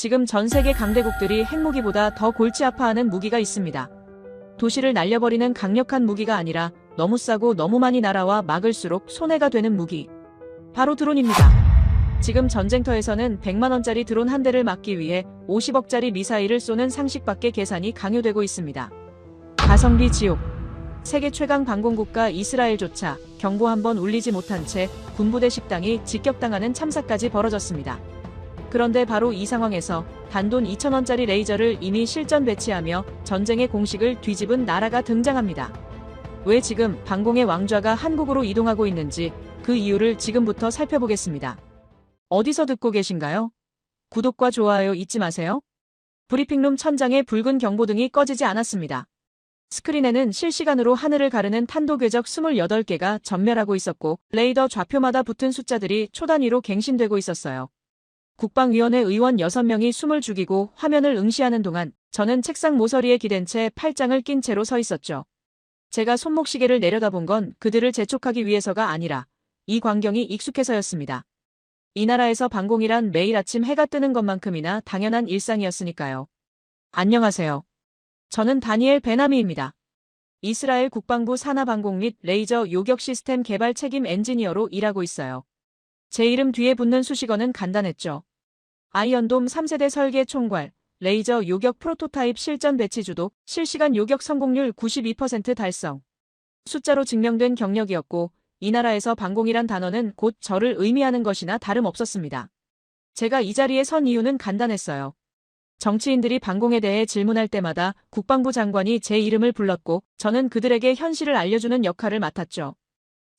지금 전 세계 강대국들이 핵무기보다 더 골치 아파하는 무기가 있습니다. 도시를 날려버리는 강력한 무기가 아니라 너무 싸고 너무 많이 날아와 막을수록 손해가 되는 무기. 바로 드론입니다. 지금 전쟁터에서는 100만원짜리 드론 한 대를 막기 위해 50억짜리 미사일을 쏘는 상식밖의 계산이 강요되고 있습니다. 가성비 지옥. 세계 최강 방공국가 이스라엘조차 경보 한번 울리지 못한 채 군부대 식당이 직격당하는 참사까지 벌어졌습니다. 그런데 바로 이 상황에서 단돈 2,000원짜리 레이저를 이미 실전 배치하며 전쟁의 공식을 뒤집은 나라가 등장합니다. 왜 지금 방공의 왕좌가 한국으로 이동하고 있는지 그 이유를 지금부터 살펴보겠습니다. 어디서 듣고 계신가요? 구독과 좋아요 잊지 마세요. 브리핑룸 천장에 붉은 경보등이 꺼지지 않았습니다. 스크린에는 실시간으로 하늘을 가르는 탄도 궤적 28개가 전멸하고 있었고 레이더 좌표마다 붙은 숫자들이 초단위로 갱신되고 있었어요. 국방위원회 의원 6명이 숨을 죽이고 화면을 응시하는 동안 저는 책상 모서리에 기댄 채 팔짱을 낀 채로 서 있었죠. 제가 손목시계를 내려다본 건 그들을 재촉하기 위해서가 아니라 이 광경이 익숙해서였습니다. 이 나라에서 방공이란 매일 아침 해가 뜨는 것만큼이나 당연한 일상이었으니까요. 안녕하세요. 저는 다니엘 베나미입니다. 이스라엘 국방부 산하방공 및 레이저 요격 시스템 개발 책임 엔지니어로 일하고 있어요. 제 이름 뒤에 붙는 수식어는 간단했죠. 아이언돔 3세대 설계 총괄, 레이저 요격 프로토타입 실전 배치 주도, 실시간 요격 성공률 92% 달성. 숫자로 증명된 경력이었고 이 나라에서 방공이란 단어는 곧 저를 의미하는 것이나 다름없었습니다. 제가 이 자리에 선 이유는 간단했어요. 정치인들이 방공에 대해 질문할 때마다 국방부 장관이 제 이름을 불렀고 저는 그들에게 현실을 알려주는 역할을 맡았죠.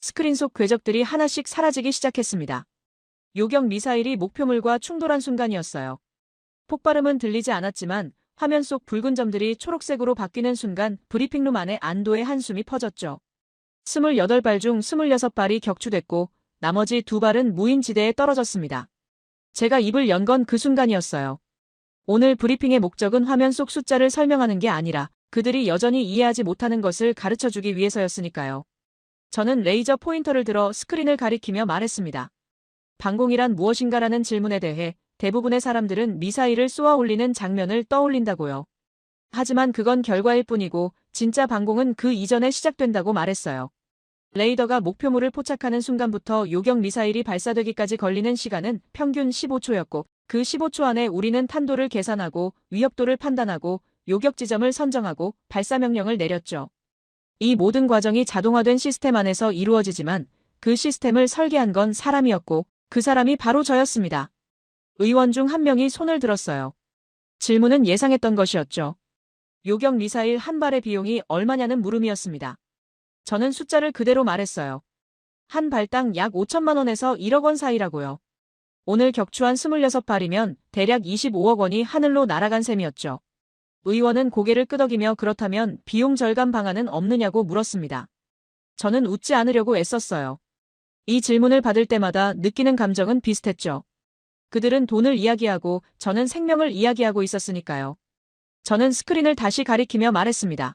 스크린 속 궤적들이 하나씩 사라지기 시작했습니다. 요격 미사일이 목표물과 충돌한 순간이었어요. 폭발음은 들리지 않았지만 화면 속 붉은 점들이 초록색으로 바뀌는 순간 브리핑룸 안에 안도의 한숨이 퍼졌죠. 28발 중 26발이 격추됐고 나머지 2발은 무인지대에 떨어졌습니다. 제가 입을 연 건 그 순간이었어요. 오늘 브리핑의 목적은 화면 속 숫자를 설명하는 게 아니라 그들이 여전히 이해하지 못하는 것을 가르쳐주기 위해서였으니까요. 저는 레이저 포인터를 들어 스크린을 가리키며 말했습니다. 방공이란 무엇인가라는 질문에 대해 대부분의 사람들은 미사일을 쏘아 올리는 장면을 떠올린다고요. 하지만 그건 결과일 뿐이고 진짜 방공은 그 이전에 시작된다고 말했어요. 레이더가 목표물을 포착하는 순간부터 요격 미사일이 발사되기까지 걸리는 시간은 평균 15초였고 그 15초 안에 우리는 탄도를 계산하고 위협도를 판단하고 요격 지점을 선정하고 발사 명령을 내렸죠. 이 모든 과정이 자동화된 시스템 안에서 이루어지지만 그 시스템을 설계한 건 사람이었고 그 사람이 바로 저였습니다. 의원 중 한 명이 손을 들었어요. 질문은 예상했던 것이었죠. 요격 미사일 한 발의 비용이 얼마냐는 물음이었습니다. 저는 숫자를 그대로 말했어요. 한 발당 약 5천만 원에서 1억 원 사이라고요. 오늘 격추한 26발이면 대략 25억 원이 하늘로 날아간 셈이었죠. 의원은 고개를 끄덕이며 그렇다면 비용 절감 방안은 없느냐고 물었습니다. 저는 웃지 않으려고 애썼어요. 이 질문을 받을 때마다 느끼는 감정은 비슷했죠. 그들은 돈을 이야기하고 저는 생명을 이야기하고 있었으니까요. 저는 스크린을 다시 가리키며 말했습니다.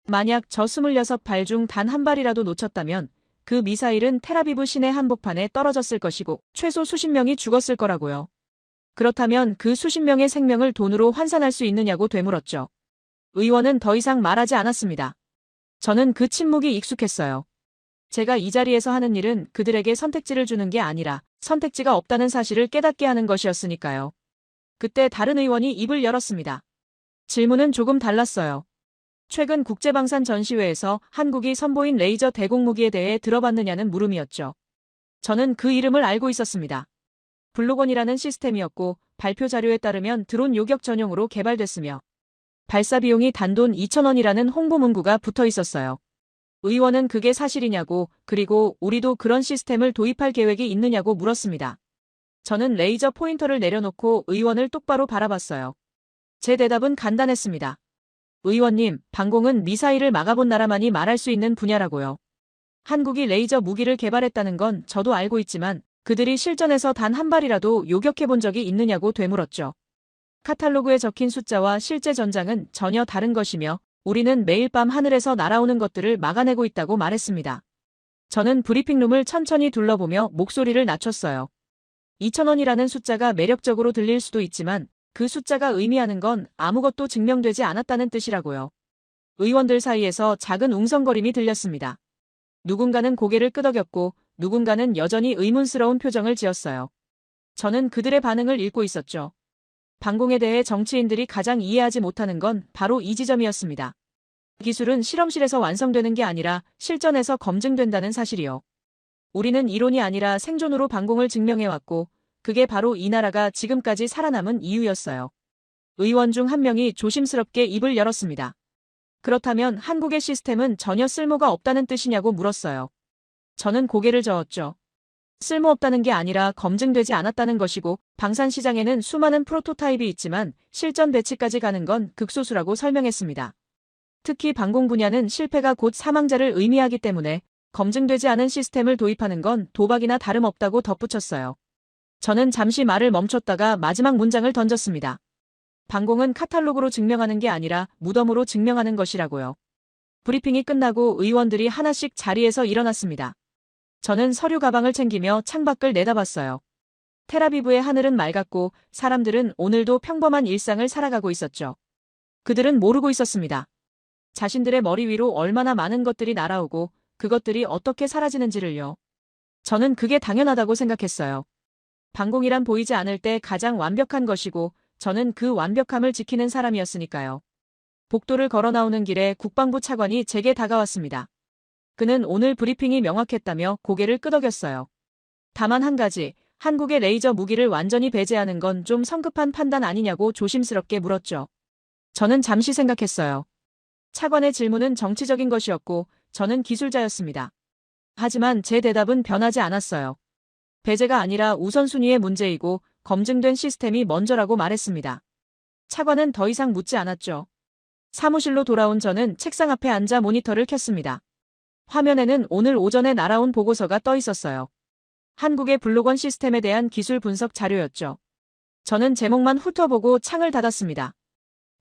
만약 저 26발 중 단 한 발이라도 놓쳤다면 그 미사일은 텔아비브 시내 한복판에 떨어졌을 것이고 최소 수십 명이 죽었을 거라고요. 그렇다면 그 수십 명의 생명을 돈으로 환산할 수 있느냐고 되물었죠. 의원은 더 이상 말하지 않았습니다. 저는 그 침묵이 익숙했어요. 제가 이 자리에서 하는 일은 그들에게 선택지를 주는 게 아니라 선택지가 없다는 사실을 깨닫게 하는 것이었으니까요. 그때 다른 의원이 입을 열었습니다. 질문은 조금 달랐어요. 최근 국제방산 전시회에서 한국이 선보인 레이저 대공무기에 대해 들어봤느냐는 물음이었죠. 저는 그 이름을 알고 있었습니다. 블록원이라는 시스템이었고 발표 자료에 따르면 드론 요격 전용으로 개발됐으며 발사 비용이 단돈 2,000원이라는 홍보 문구가 붙어 있었어요. 의원은 그게 사실이냐고 그리고 우리도 그런 시스템을 도입할 계획이 있느냐고 물었습니다. 저는 레이저 포인터를 내려놓고 의원을 똑바로 바라봤어요. 제 대답은 간단했습니다. 의원님, 방공은 미사일을 막아본 나라만이 말할 수 있는 분야라고요. 한국이 레이저 무기를 개발했다는 건 저도 알고 있지만 그들이 실전에서 단 한 발이라도 요격해본 적이 있느냐고 되물었죠. 카탈로그에 적힌 숫자와 실제 전장은 전혀 다른 것이며 우리는 매일 밤 하늘에서 날아오는 것들을 막아내고 있다고 말했습니다. 저는 브리핑룸을 천천히 둘러보며 목소리를 낮췄어요. 2,000원이라는 숫자가 매력적으로 들릴 수도 있지만 그 숫자가 의미하는 건 아무것도 증명되지 않았다는 뜻이라고요. 의원들 사이에서 작은 웅성거림이 들렸습니다. 누군가는 고개를 끄덕였고 누군가는 여전히 의문스러운 표정을 지었어요. 저는 그들의 반응을 읽고 있었죠. 방공에 대해 정치인들이 가장 이해하지 못하는 건 바로 이 지점이었습니다. 기술은 실험실에서 완성되는 게 아니라 실전에서 검증된다는 사실이요. 우리는 이론이 아니라 생존으로 방공을 증명해왔고 그게 바로 이 나라가 지금까지 살아남은 이유였어요. 의원 중 한 명이 조심스럽게 입을 열었습니다. 그렇다면 한국의 시스템은 전혀 쓸모가 없다는 뜻이냐고 물었어요. 저는 고개를 저었죠. 쓸모없다는 게 아니라 검증되지 않았다는 것이고 방산 시장에는 수많은 프로토타입이 있지만 실전 배치까지 가는 건 극소수라고 설명했습니다. 특히 방공 분야는 실패가 곧 사망자를 의미하기 때문에 검증되지 않은 시스템을 도입하는 건 도박이나 다름없다고 덧붙였어요. 저는 잠시 말을 멈췄다가 마지막 문장을 던졌습니다. 방공은 카탈로그로 증명하는 게 아니라 무덤으로 증명하는 것이라고요. 브리핑이 끝나고 의원들이 하나씩 자리에서 일어났습니다. 저는 서류 가방을 챙기며 창밖을 내다봤어요. 텔아비브의 하늘은 맑았고 사람들은 오늘도 평범한 일상을 살아가고 있었죠. 그들은 모르고 있었습니다. 자신들의 머리 위로 얼마나 많은 것들이 날아오고 그것들이 어떻게 사라지는지를요. 저는 그게 당연하다고 생각했어요. 방공이란 보이지 않을 때 가장 완벽한 것이고 저는 그 완벽함을 지키는 사람이었으니까요. 복도를 걸어 나오는 길에 국방부 차관이 제게 다가왔습니다. 그는 오늘 브리핑이 명확했다며 고개를 끄덕였어요. 다만 한 가지, 한국의 레이저 무기를 완전히 배제하는 건 좀 성급한 판단 아니냐고 조심스럽게 물었죠. 저는 잠시 생각했어요. 차관의 질문은 정치적인 것이었고 저는 기술자였습니다. 하지만 제 대답은 변하지 않았어요. 배제가 아니라 우선순위의 문제이고 검증된 시스템이 먼저라고 말했습니다. 차관은 더 이상 묻지 않았죠. 사무실로 돌아온 저는 책상 앞에 앉아 모니터를 켰습니다. 화면에는 오늘 오전에 날아온 보고서가 떠 있었어요. 한국의 블록원 시스템에 대한 기술 분석 자료였죠. 저는 제목만 훑어보고 창을 닫았습니다.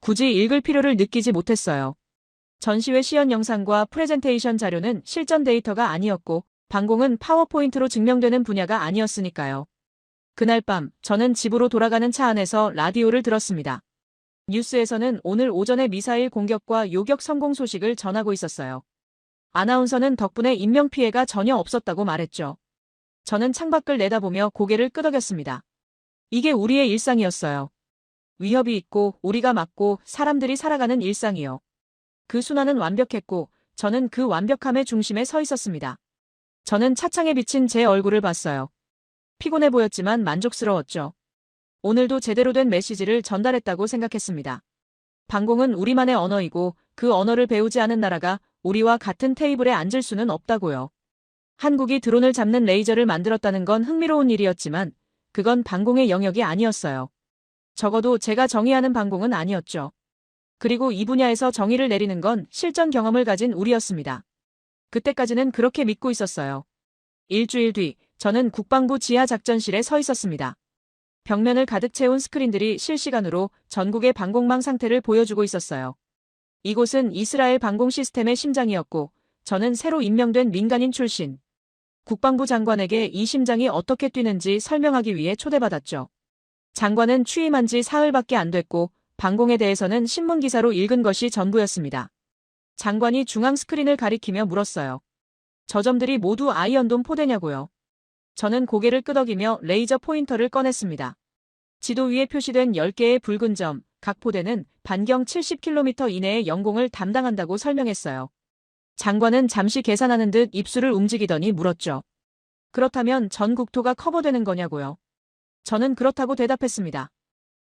굳이 읽을 필요를 느끼지 못했어요. 전시회 시연 영상과 프레젠테이션 자료는 실전 데이터가 아니었고 방공은 파워포인트로 증명되는 분야가 아니었으니까요. 그날 밤 저는 집으로 돌아가는 차 안에서 라디오를 들었습니다. 뉴스에서는 오늘 오전에 미사일 공격과 요격 성공 소식을 전하고 있었어요. 아나운서는 덕분에 인명피해가 전혀 없었다고 말했죠. 저는 창밖을 내다보며 고개를 끄덕였습니다. 이게 우리의 일상이었어요. 위협이 있고 우리가 막고 사람들이 살아가는 일상이요. 그 순환은 완벽했고 저는 그 완벽함의 중심에 서 있었습니다. 저는 차창에 비친 제 얼굴을 봤어요. 피곤해 보였지만 만족스러웠죠. 오늘도 제대로 된 메시지를 전달했다고 생각했습니다. 방공은 우리만의 언어이고 그 언어를 배우지 않은 나라가 우리와 같은 테이블에 앉을 수는 없다고요. 한국이 드론을 잡는 레이저를 만들었다는 건 흥미로운 일이었지만 그건 방공의 영역이 아니었어요. 적어도 제가 정의하는 방공은 아니었죠. 그리고 이 분야에서 정의를 내리는 건 실전 경험을 가진 우리였습니다. 그때까지는 그렇게 믿고 있었어요. 일주일 뒤 저는 국방부 지하작전실에 서 있었습니다. 벽면을 가득 채운 스크린들이 실시간으로 전국의 방공망 상태를 보여주고 있었어요. 이곳은 이스라엘 방공 시스템의 심장이었고 저는 새로 임명된 민간인 출신. 국방부 장관에게 이 심장이 어떻게 뛰는지 설명하기 위해 초대받았죠. 장관은 취임한 지 사흘밖에 안 됐고 방공에 대해서는 신문기사로 읽은 것이 전부였습니다. 장관이 중앙 스크린을 가리키며 물었어요. 저 점들이 모두 아이언돔 포대냐고요. 저는 고개를 끄덕이며 레이저 포인터를 꺼냈습니다. 지도 위에 표시된 10개의 붉은 점, 각 포대는 반경 70km 이내의 영공을 담당한다고 설명했어요. 장관은 잠시 계산하는 듯 입술을 움직이더니 물었죠. 그렇다면 전 국토가 커버되는 거냐고요. 저는 그렇다고 대답했습니다.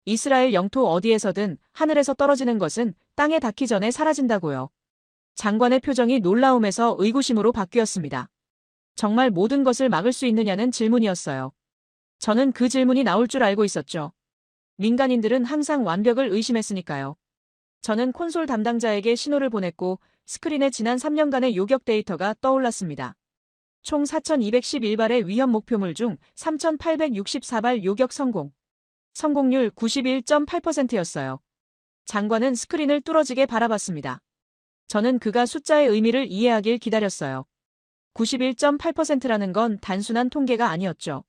이스라엘 영토 어디에서든 하늘에서 떨어지는 것은 땅에 닿기 전에 사라진다고요. 장관의 표정이 놀라움에서 의구심으로 바뀌었습니다. 정말 모든 것을 막을 수 있느냐는 질문이었어요. 저는 그 질문이 나올 줄 알고 있었죠. 민간인들은 항상 완벽을 의심했으니까요. 저는 콘솔 담당자에게 신호를 보냈고 스크린에 지난 3년간의 요격 데이터가 떠올랐습니다. 총 4,211발의 위험 목표물 중 3,864발 요격 성공. 성공률 91.8%였어요. 장관은 스크린을 뚫어지게 바라봤습니다. 저는 그가 숫자의 의미를 이해하길 기다렸어요. 91.8%라는 건 단순한 통계가 아니었죠.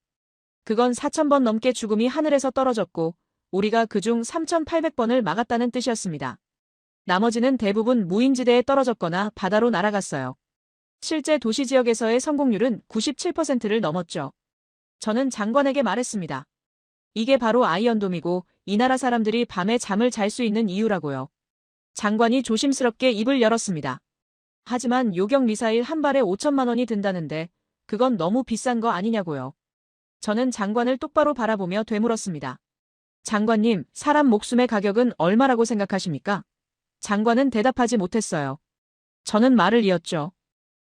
그건 4,000번 넘게 죽음이 하늘에서 떨어졌고 우리가 그중 3,800번을 막았다는 뜻이었습니다. 나머지는 대부분 무인지대에 떨어졌거나 바다로 날아갔어요. 실제 도시 지역에서의 성공률은 97%를 넘었죠. 저는 장관에게 말했습니다. 이게 바로 아이언돔이고 이 나라 사람들이 밤에 잠을 잘 수 있는 이유라고요. 장관이 조심스럽게 입을 열었습니다. 하지만 요격 미사일 한 발에 5천만 원이 든다는데 그건 너무 비싼 거 아니냐고요. 저는 장관을 똑바로 바라보며 되물었습니다. 장관님, 사람 목숨의 가격은 얼마라고 생각하십니까? 장관은 대답하지 못했어요. 저는 말을 이었죠.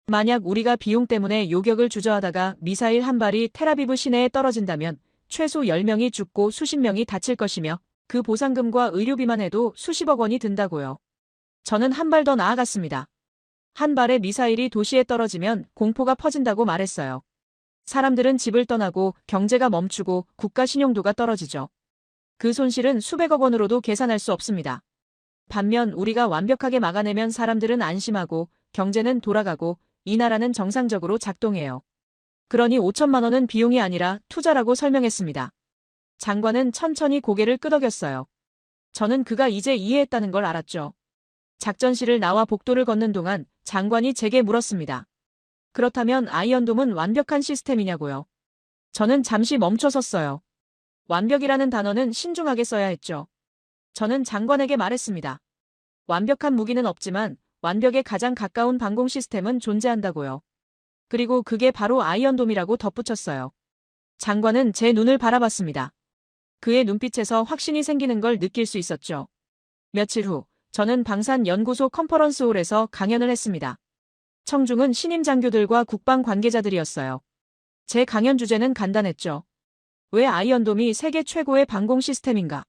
만약 우리가 비용 때문에 요격을 주저하다가 미사일 한 발이 텔아비브 시내에 떨어진다면 최소 10명이 죽고 수십 명이 다칠 것이며 그 보상금과 의료비만 해도 수십억 원이 든다고요. 저는 한 발 더 나아갔습니다. 한 발의 미사일이 도시에 떨어지면 공포가 퍼진다고 말했어요. 사람들은 집을 떠나고 경제가 멈추고 국가 신용도가 떨어지죠. 그 손실은 수백억 원으로도 계산할 수 없습니다. 반면 우리가 완벽하게 막아내면 사람들은 안심하고 경제는 돌아가고 이 나라는 정상적으로 작동해요. 그러니 5천만 원은 비용이 아니라 투자라고 설명했습니다. 장관은 천천히 고개를 끄덕였어요. 저는 그가 이제 이해했다는 걸 알았죠. 작전실을 나와 복도를 걷는 동안 장관이 제게 물었습니다. 그렇다면 아이언돔은 완벽한 시스템이냐고요. 저는 잠시 멈춰섰어요. 완벽이라는 단어는 신중하게 써야 했죠. 저는 장관에게 말했습니다. 완벽한 무기는 없지만 완벽에 가장 가까운 방공 시스템은 존재한다고요. 그리고 그게 바로 아이언돔이라고 덧붙였어요. 장관은 제 눈을 바라봤습니다. 그의 눈빛에서 확신이 생기는 걸 느낄 수 있었죠. 며칠 후 저는 방산연구소 컨퍼런스홀에서 강연을 했습니다. 청중은 신임 장교들과 국방 관계자들이었어요. 제 강연 주제는 간단했죠. 왜 아이언돔이 세계 최고의 방공 시스템인가?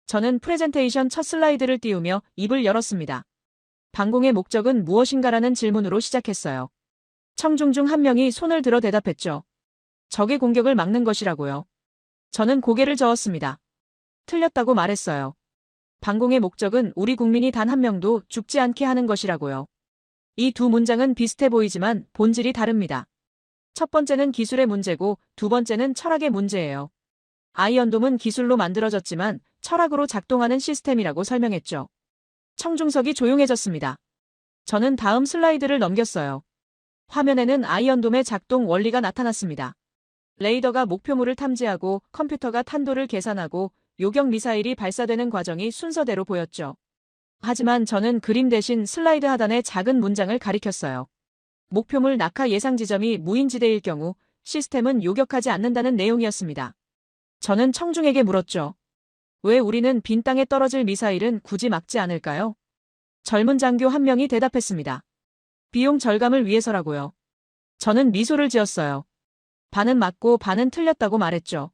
저는 프레젠테이션 첫 슬라이드를 띄우며 입을 열었습니다. 방공의 목적은 무엇인가라는 질문으로 시작했어요. 청중 중 한 명이 손을 들어 대답했죠. 적의 공격을 막는 것이라고요. 저는 고개를 저었습니다. 틀렸다고 말했어요. 방공의 목적은 우리 국민이 단 한 명도 죽지 않게 하는 것이라고요. 이 두 문장은 비슷해 보이지만 본질이 다릅니다. 첫 번째는 기술의 문제고 두 번째는 철학의 문제예요. 아이언돔은 기술로 만들어졌지만 철학으로 작동하는 시스템이라고 설명했죠. 청중석이 조용해졌습니다. 저는 다음 슬라이드를 넘겼어요. 화면에는 아이언돔의 작동 원리가 나타났습니다. 레이더가 목표물을 탐지하고 컴퓨터가 탄도를 계산하고 요격 미사일이 발사되는 과정이 순서대로 보였죠. 하지만 저는 그림 대신 슬라이드 하단의 작은 문장을 가리켰어요. 목표물 낙하 예상 지점이 무인지대일 경우 시스템은 요격하지 않는다는 내용이었습니다. 저는 청중에게 물었죠. 왜 우리는 빈 땅에 떨어질 미사일은 굳이 막지 않을까요? 젊은 장교 한 명이 대답했습니다. 비용 절감을 위해서라고요. 저는 미소를 지었어요. 반은 맞고 반은 틀렸다고 말했죠.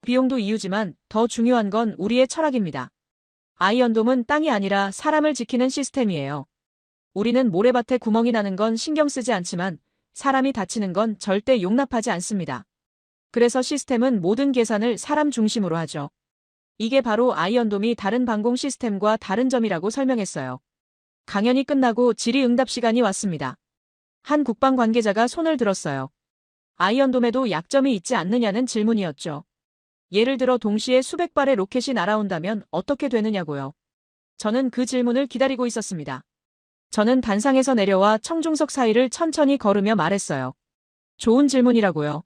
비용도 이유지만 더 중요한 건 우리의 철학입니다. 아이언돔은 땅이 아니라 사람을 지키는 시스템이에요. 우리는 모래밭에 구멍이 나는 건 신경 쓰지 않지만 사람이 다치는 건 절대 용납하지 않습니다. 그래서 시스템은 모든 계산을 사람 중심으로 하죠. 이게 바로 아이언돔이 다른 방공 시스템과 다른 점이라고 설명했어요. 강연이 끝나고 질의응답 시간이 왔습니다. 한 국방 관계자가 손을 들었어요. 아이언돔에도 약점이 있지 않느냐는 질문이었죠. 예를 들어 동시에 수백 발의 로켓이 날아온다면 어떻게 되느냐고요. 저는 그 질문을 기다리고 있었습니다. 저는 단상에서 내려와 청중석 사이를 천천히 걸으며 말했어요. 좋은 질문이라고요.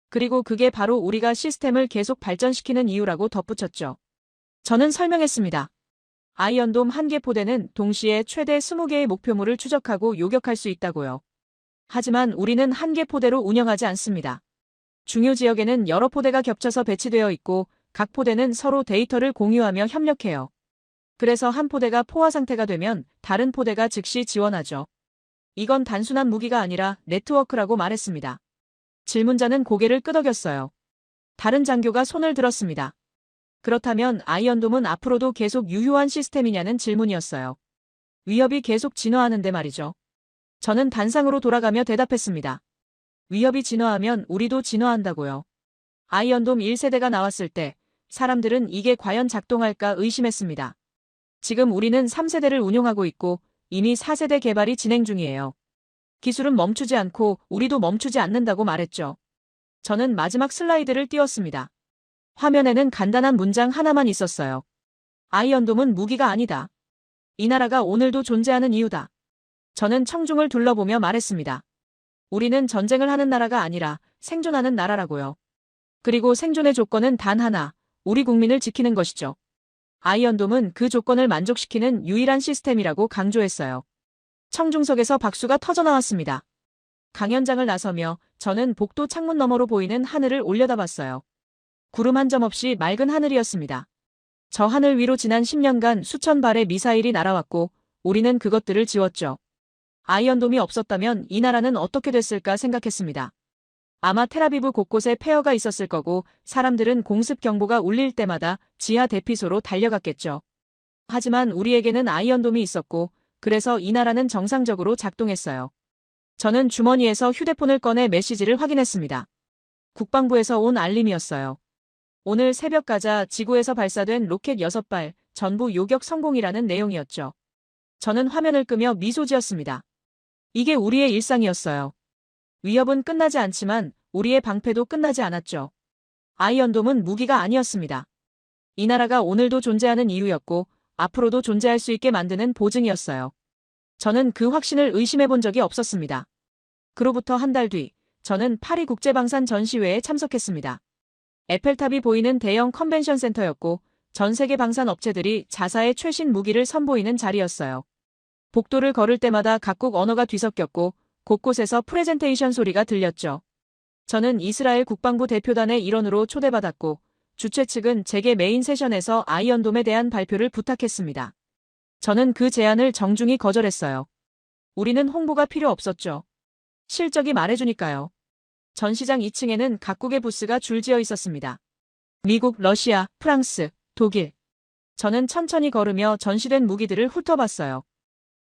그리고 그게 바로 우리가 시스템을 계속 발전시키는 이유라고 덧붙였죠. 저는 설명했습니다. 아이언돔 한 개 포대는 동시에 최대 20개의 목표물을 추적하고 요격할 수 있다고요. 하지만 우리는 한 개 포대로 운영하지 않습니다. 중요 지역에는 여러 포대가 겹쳐서 배치되어 있고 각 포대는 서로 데이터를 공유하며 협력해요. 그래서 한 포대가 포화 상태가 되면 다른 포대가 즉시 지원하죠. 이건 단순한 무기가 아니라 네트워크라고 말했습니다. 질문자는 고개를 끄덕였어요. 다른 장교가 손을 들었습니다. 그렇다면 아이언돔은 앞으로도 계속 유효한 시스템이냐는 질문이었어요. 위협이 계속 진화하는데 말이죠. 저는 단상으로 돌아가며 대답했습니다. 위협이 진화하면 우리도 진화한다고요. 아이언돔 1세대가 나왔을 때 사람들은 이게 과연 작동할까 의심했습니다. 지금 우리는 3세대를 운용하고 있고 이미 4세대 개발이 진행 중이에요. 기술은 멈추지 않고 우리도 멈추지 않는다고 말했죠. 저는 마지막 슬라이드를 띄웠습니다. 화면에는 간단한 문장 하나만 있었어요. 아이언돔은 무기가 아니다. 이 나라가 오늘도 존재하는 이유다. 저는 청중을 둘러보며 말했습니다. 우리는 전쟁을 하는 나라가 아니라 생존하는 나라라고요. 그리고 생존의 조건은 단 하나, 우리 국민을 지키는 것이죠. 아이언돔은 그 조건을 만족시키는 유일한 시스템이라고 강조했어요. 청중석에서 박수가 터져나왔습니다. 강연장을 나서며 저는 복도 창문 너머로 보이는 하늘을 올려다봤어요. 구름 한 점 없이 맑은 하늘이었습니다. 저 하늘 위로 지난 10년간 수천 발의 미사일이 날아왔고 우리는 그것들을 지웠죠. 아이언돔이 없었다면 이 나라는 어떻게 됐을까 생각했습니다. 아마 텔아비브 곳곳에 폐허가 있었을 거고 사람들은 공습 경보가 울릴 때마다 지하 대피소로 달려갔겠죠. 하지만 우리에게는 아이언돔이 있었고 그래서 이 나라는 정상적으로 작동했어요. 저는 주머니에서 휴대폰을 꺼내 메시지를 확인했습니다. 국방부에서 온 알림이었어요. 오늘 새벽 가자 지구에서 발사된 로켓 6발, 전부 요격 성공이라는 내용이었죠. 저는 화면을 끄며 미소 지었습니다. 이게 우리의 일상이었어요. 위협은 끝나지 않지만 우리의 방패도 끝나지 않았죠. 아이언돔은 무기가 아니었습니다. 이 나라가 오늘도 존재하는 이유였고 앞으로도 존재할 수 있게 만드는 보증이었어요. 저는 그 확신을 의심해 본 적이 없었습니다. 그로부터 한 달 뒤, 저는 파리 국제방산 전시회에 참석했습니다. 에펠탑이 보이는 대형 컨벤션 센터였고 전 세계 방산 업체들이 자사의 최신 무기를 선보이는 자리였어요. 복도를 걸을 때마다 각국 언어가 뒤섞였고 곳곳에서 프레젠테이션 소리가 들렸죠. 저는 이스라엘 국방부 대표단의 일원으로 초대받았고 주최 측은 제게 메인 세션에서 아이언돔에 대한 발표를 부탁했습니다. 저는 그 제안을 정중히 거절했어요. 우리는 홍보가 필요 없었죠. 실적이 말해주니까요. 전시장 2층에는 각국의 부스가 줄지어 있었습니다. 미국, 러시아, 프랑스, 독일. 저는 천천히 걸으며 전시된 무기들을 훑어봤어요.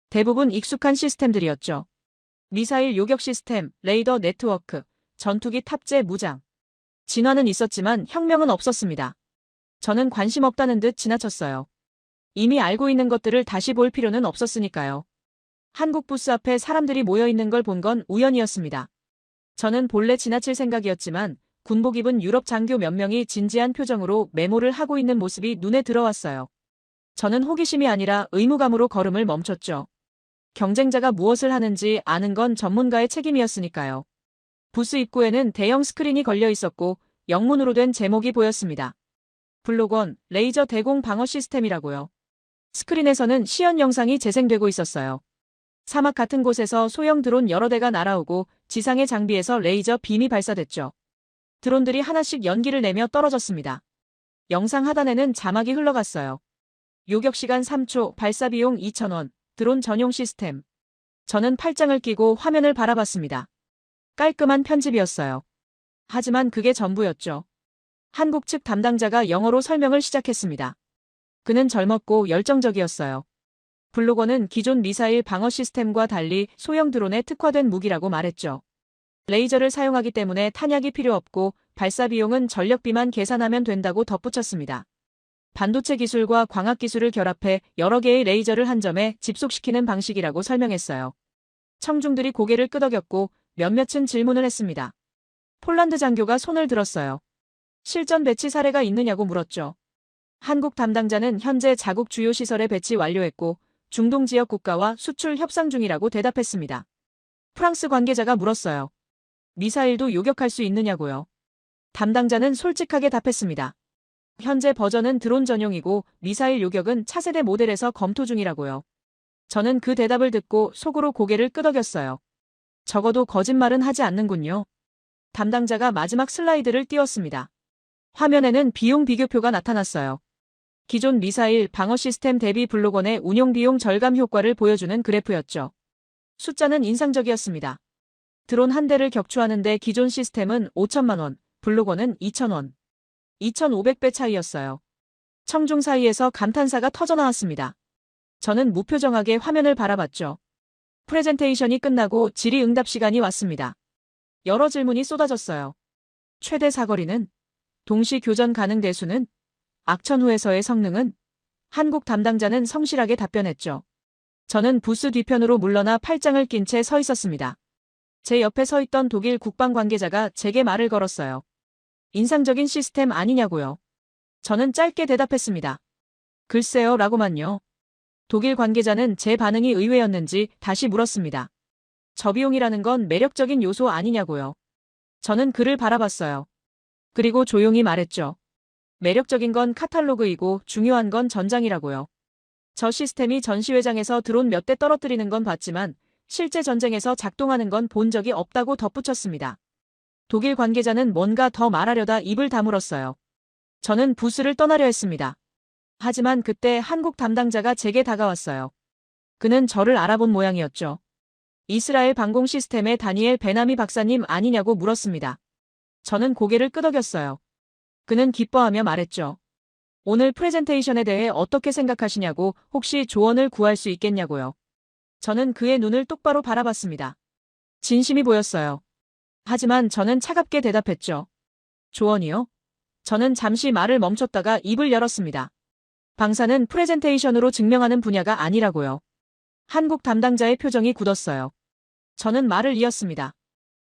대부분 익숙한 시스템들이었죠. 미사일 요격 시스템, 레이더 네트워크, 전투기 탑재 무장. 진화는 있었지만 혁명은 없었습니다. 저는 관심 없다는 듯 지나쳤어요. 이미 알고 있는 것들을 다시 볼 필요는 없었으니까요. 한국 부스 앞에 사람들이 모여 있는 걸 본 건 우연이었습니다. 저는 본래 지나칠 생각이었지만 군복 입은 유럽 장교 몇 명이 진지한 표정으로 메모를 하고 있는 모습이 눈에 들어왔어요. 저는 호기심이 아니라 의무감으로 걸음을 멈췄죠. 경쟁자가 무엇을 하는지 아는 건 전문가의 책임이었으니까요. 부스 입구에는 대형 스크린이 걸려 있었고 영문으로 된 제목이 보였습니다. 블록원, 레이저 대공 방어 시스템이라고요. 스크린에서는 시연 영상이 재생되고 있었어요. 사막 같은 곳에서 소형 드론 여러 대가 날아오고 지상의 장비에서 레이저 빔이 발사됐죠. 드론들이 하나씩 연기를 내며 떨어졌습니다. 영상 하단에는 자막이 흘러갔어요. 요격시간 3초, 발사비용 2,000원, 드론 전용 시스템. 저는 팔짱을 끼고 화면을 바라봤습니다. 깔끔한 편집이었어요. 하지만 그게 전부였죠. 한국 측 담당자가 영어로 설명을 시작했습니다. 그는 젊었고 열정적이었어요. 블록원은 기존 미사일 방어 시스템과 달리 소형 드론에 특화된 무기라고 말했죠. 레이저를 사용하기 때문에 탄약이 필요 없고 발사 비용은 전력비만 계산하면 된다고 덧붙였습니다. 반도체 기술과 광학 기술을 결합해 여러 개의 레이저를 한 점에 집속시키는 방식이라고 설명했어요. 청중들이 고개를 끄덕였고 몇몇은 질문을 했습니다. 폴란드 장교가 손을 들었어요. 실전 배치 사례가 있느냐고 물었죠. 한국 담당자는 현재 자국 주요 시설에 배치 완료했고 중동 지역 국가와 수출 협상 중이라고 대답했습니다. 프랑스 관계자가 물었어요. 미사일도 요격할 수 있느냐고요. 담당자는 솔직하게 답했습니다. 현재 버전은 드론 전용이고 미사일 요격은 차세대 모델에서 검토 중이라고요. 저는 그 대답을 듣고 속으로 고개를 끄덕였어요. 적어도 거짓말은 하지 않는군요. 담당자가 마지막 슬라이드를 띄웠습니다. 화면에는 비용 비교표가 나타났어요. 기존 미사일 방어 시스템 대비 블록원의 운용 비용 절감 효과를 보여주는 그래프였죠. 숫자는 인상적이었습니다. 드론 한 대를 격추하는데 기존 시스템은 5천만 원, 블록원은 2,000원. 2,500배 차이였어요. 청중 사이에서 감탄사가 터져나왔습니다. 저는 무표정하게 화면을 바라봤죠. 프레젠테이션이 끝나고 질의응답 시간이 왔습니다. 여러 질문이 쏟아졌어요. 최대 사거리는? 동시 교전 가능 대수는? 악천 후에서의 성능은? 한국 담당자는 성실하게 답변했죠. 저는 부스 뒤편으로 물러나 팔짱을 낀 채 서 있었습니다. 제 옆에 서 있던 독일 국방 관계자가 제게 말을 걸었어요. 인상적인 시스템 아니냐고요. 저는 짧게 대답했습니다. 글쎄요 라고만요. 독일 관계자는 제 반응이 의외였는지 다시 물었습니다. 저비용이라는 건 매력적인 요소 아니냐고요. 저는 그를 바라봤어요. 그리고 조용히 말했죠. 매력적인 건 카탈로그이고 중요한 건 전장이라고요. 저 시스템이 전시회장에서 드론 몇 대 떨어뜨리는 건 봤지만 실제 전쟁에서 작동하는 건 본 적이 없다고 덧붙였습니다. 독일 관계자는 뭔가 더 말하려다 입을 다물었어요. 저는 부스를 떠나려 했습니다. 하지만 그때 한국 담당자가 제게 다가왔어요. 그는 저를 알아본 모양이었죠. 이스라엘 방공 시스템의 다니엘 베나미 박사님 아니냐고 물었습니다. 저는 고개를 끄덕였어요. 그는 기뻐하며 말했죠. 오늘 프레젠테이션에 대해 어떻게 생각하시냐고 혹시 조언을 구할 수 있겠냐고요. 저는 그의 눈을 똑바로 바라봤습니다. 진심이 보였어요. 하지만 저는 차갑게 대답했죠. 조언이요? 저는 잠시 말을 멈췄다가 입을 열었습니다. 방사는 프레젠테이션으로 증명하는 분야가 아니라고요. 한국 담당자의 표정이 굳었어요. 저는 말을 이었습니다.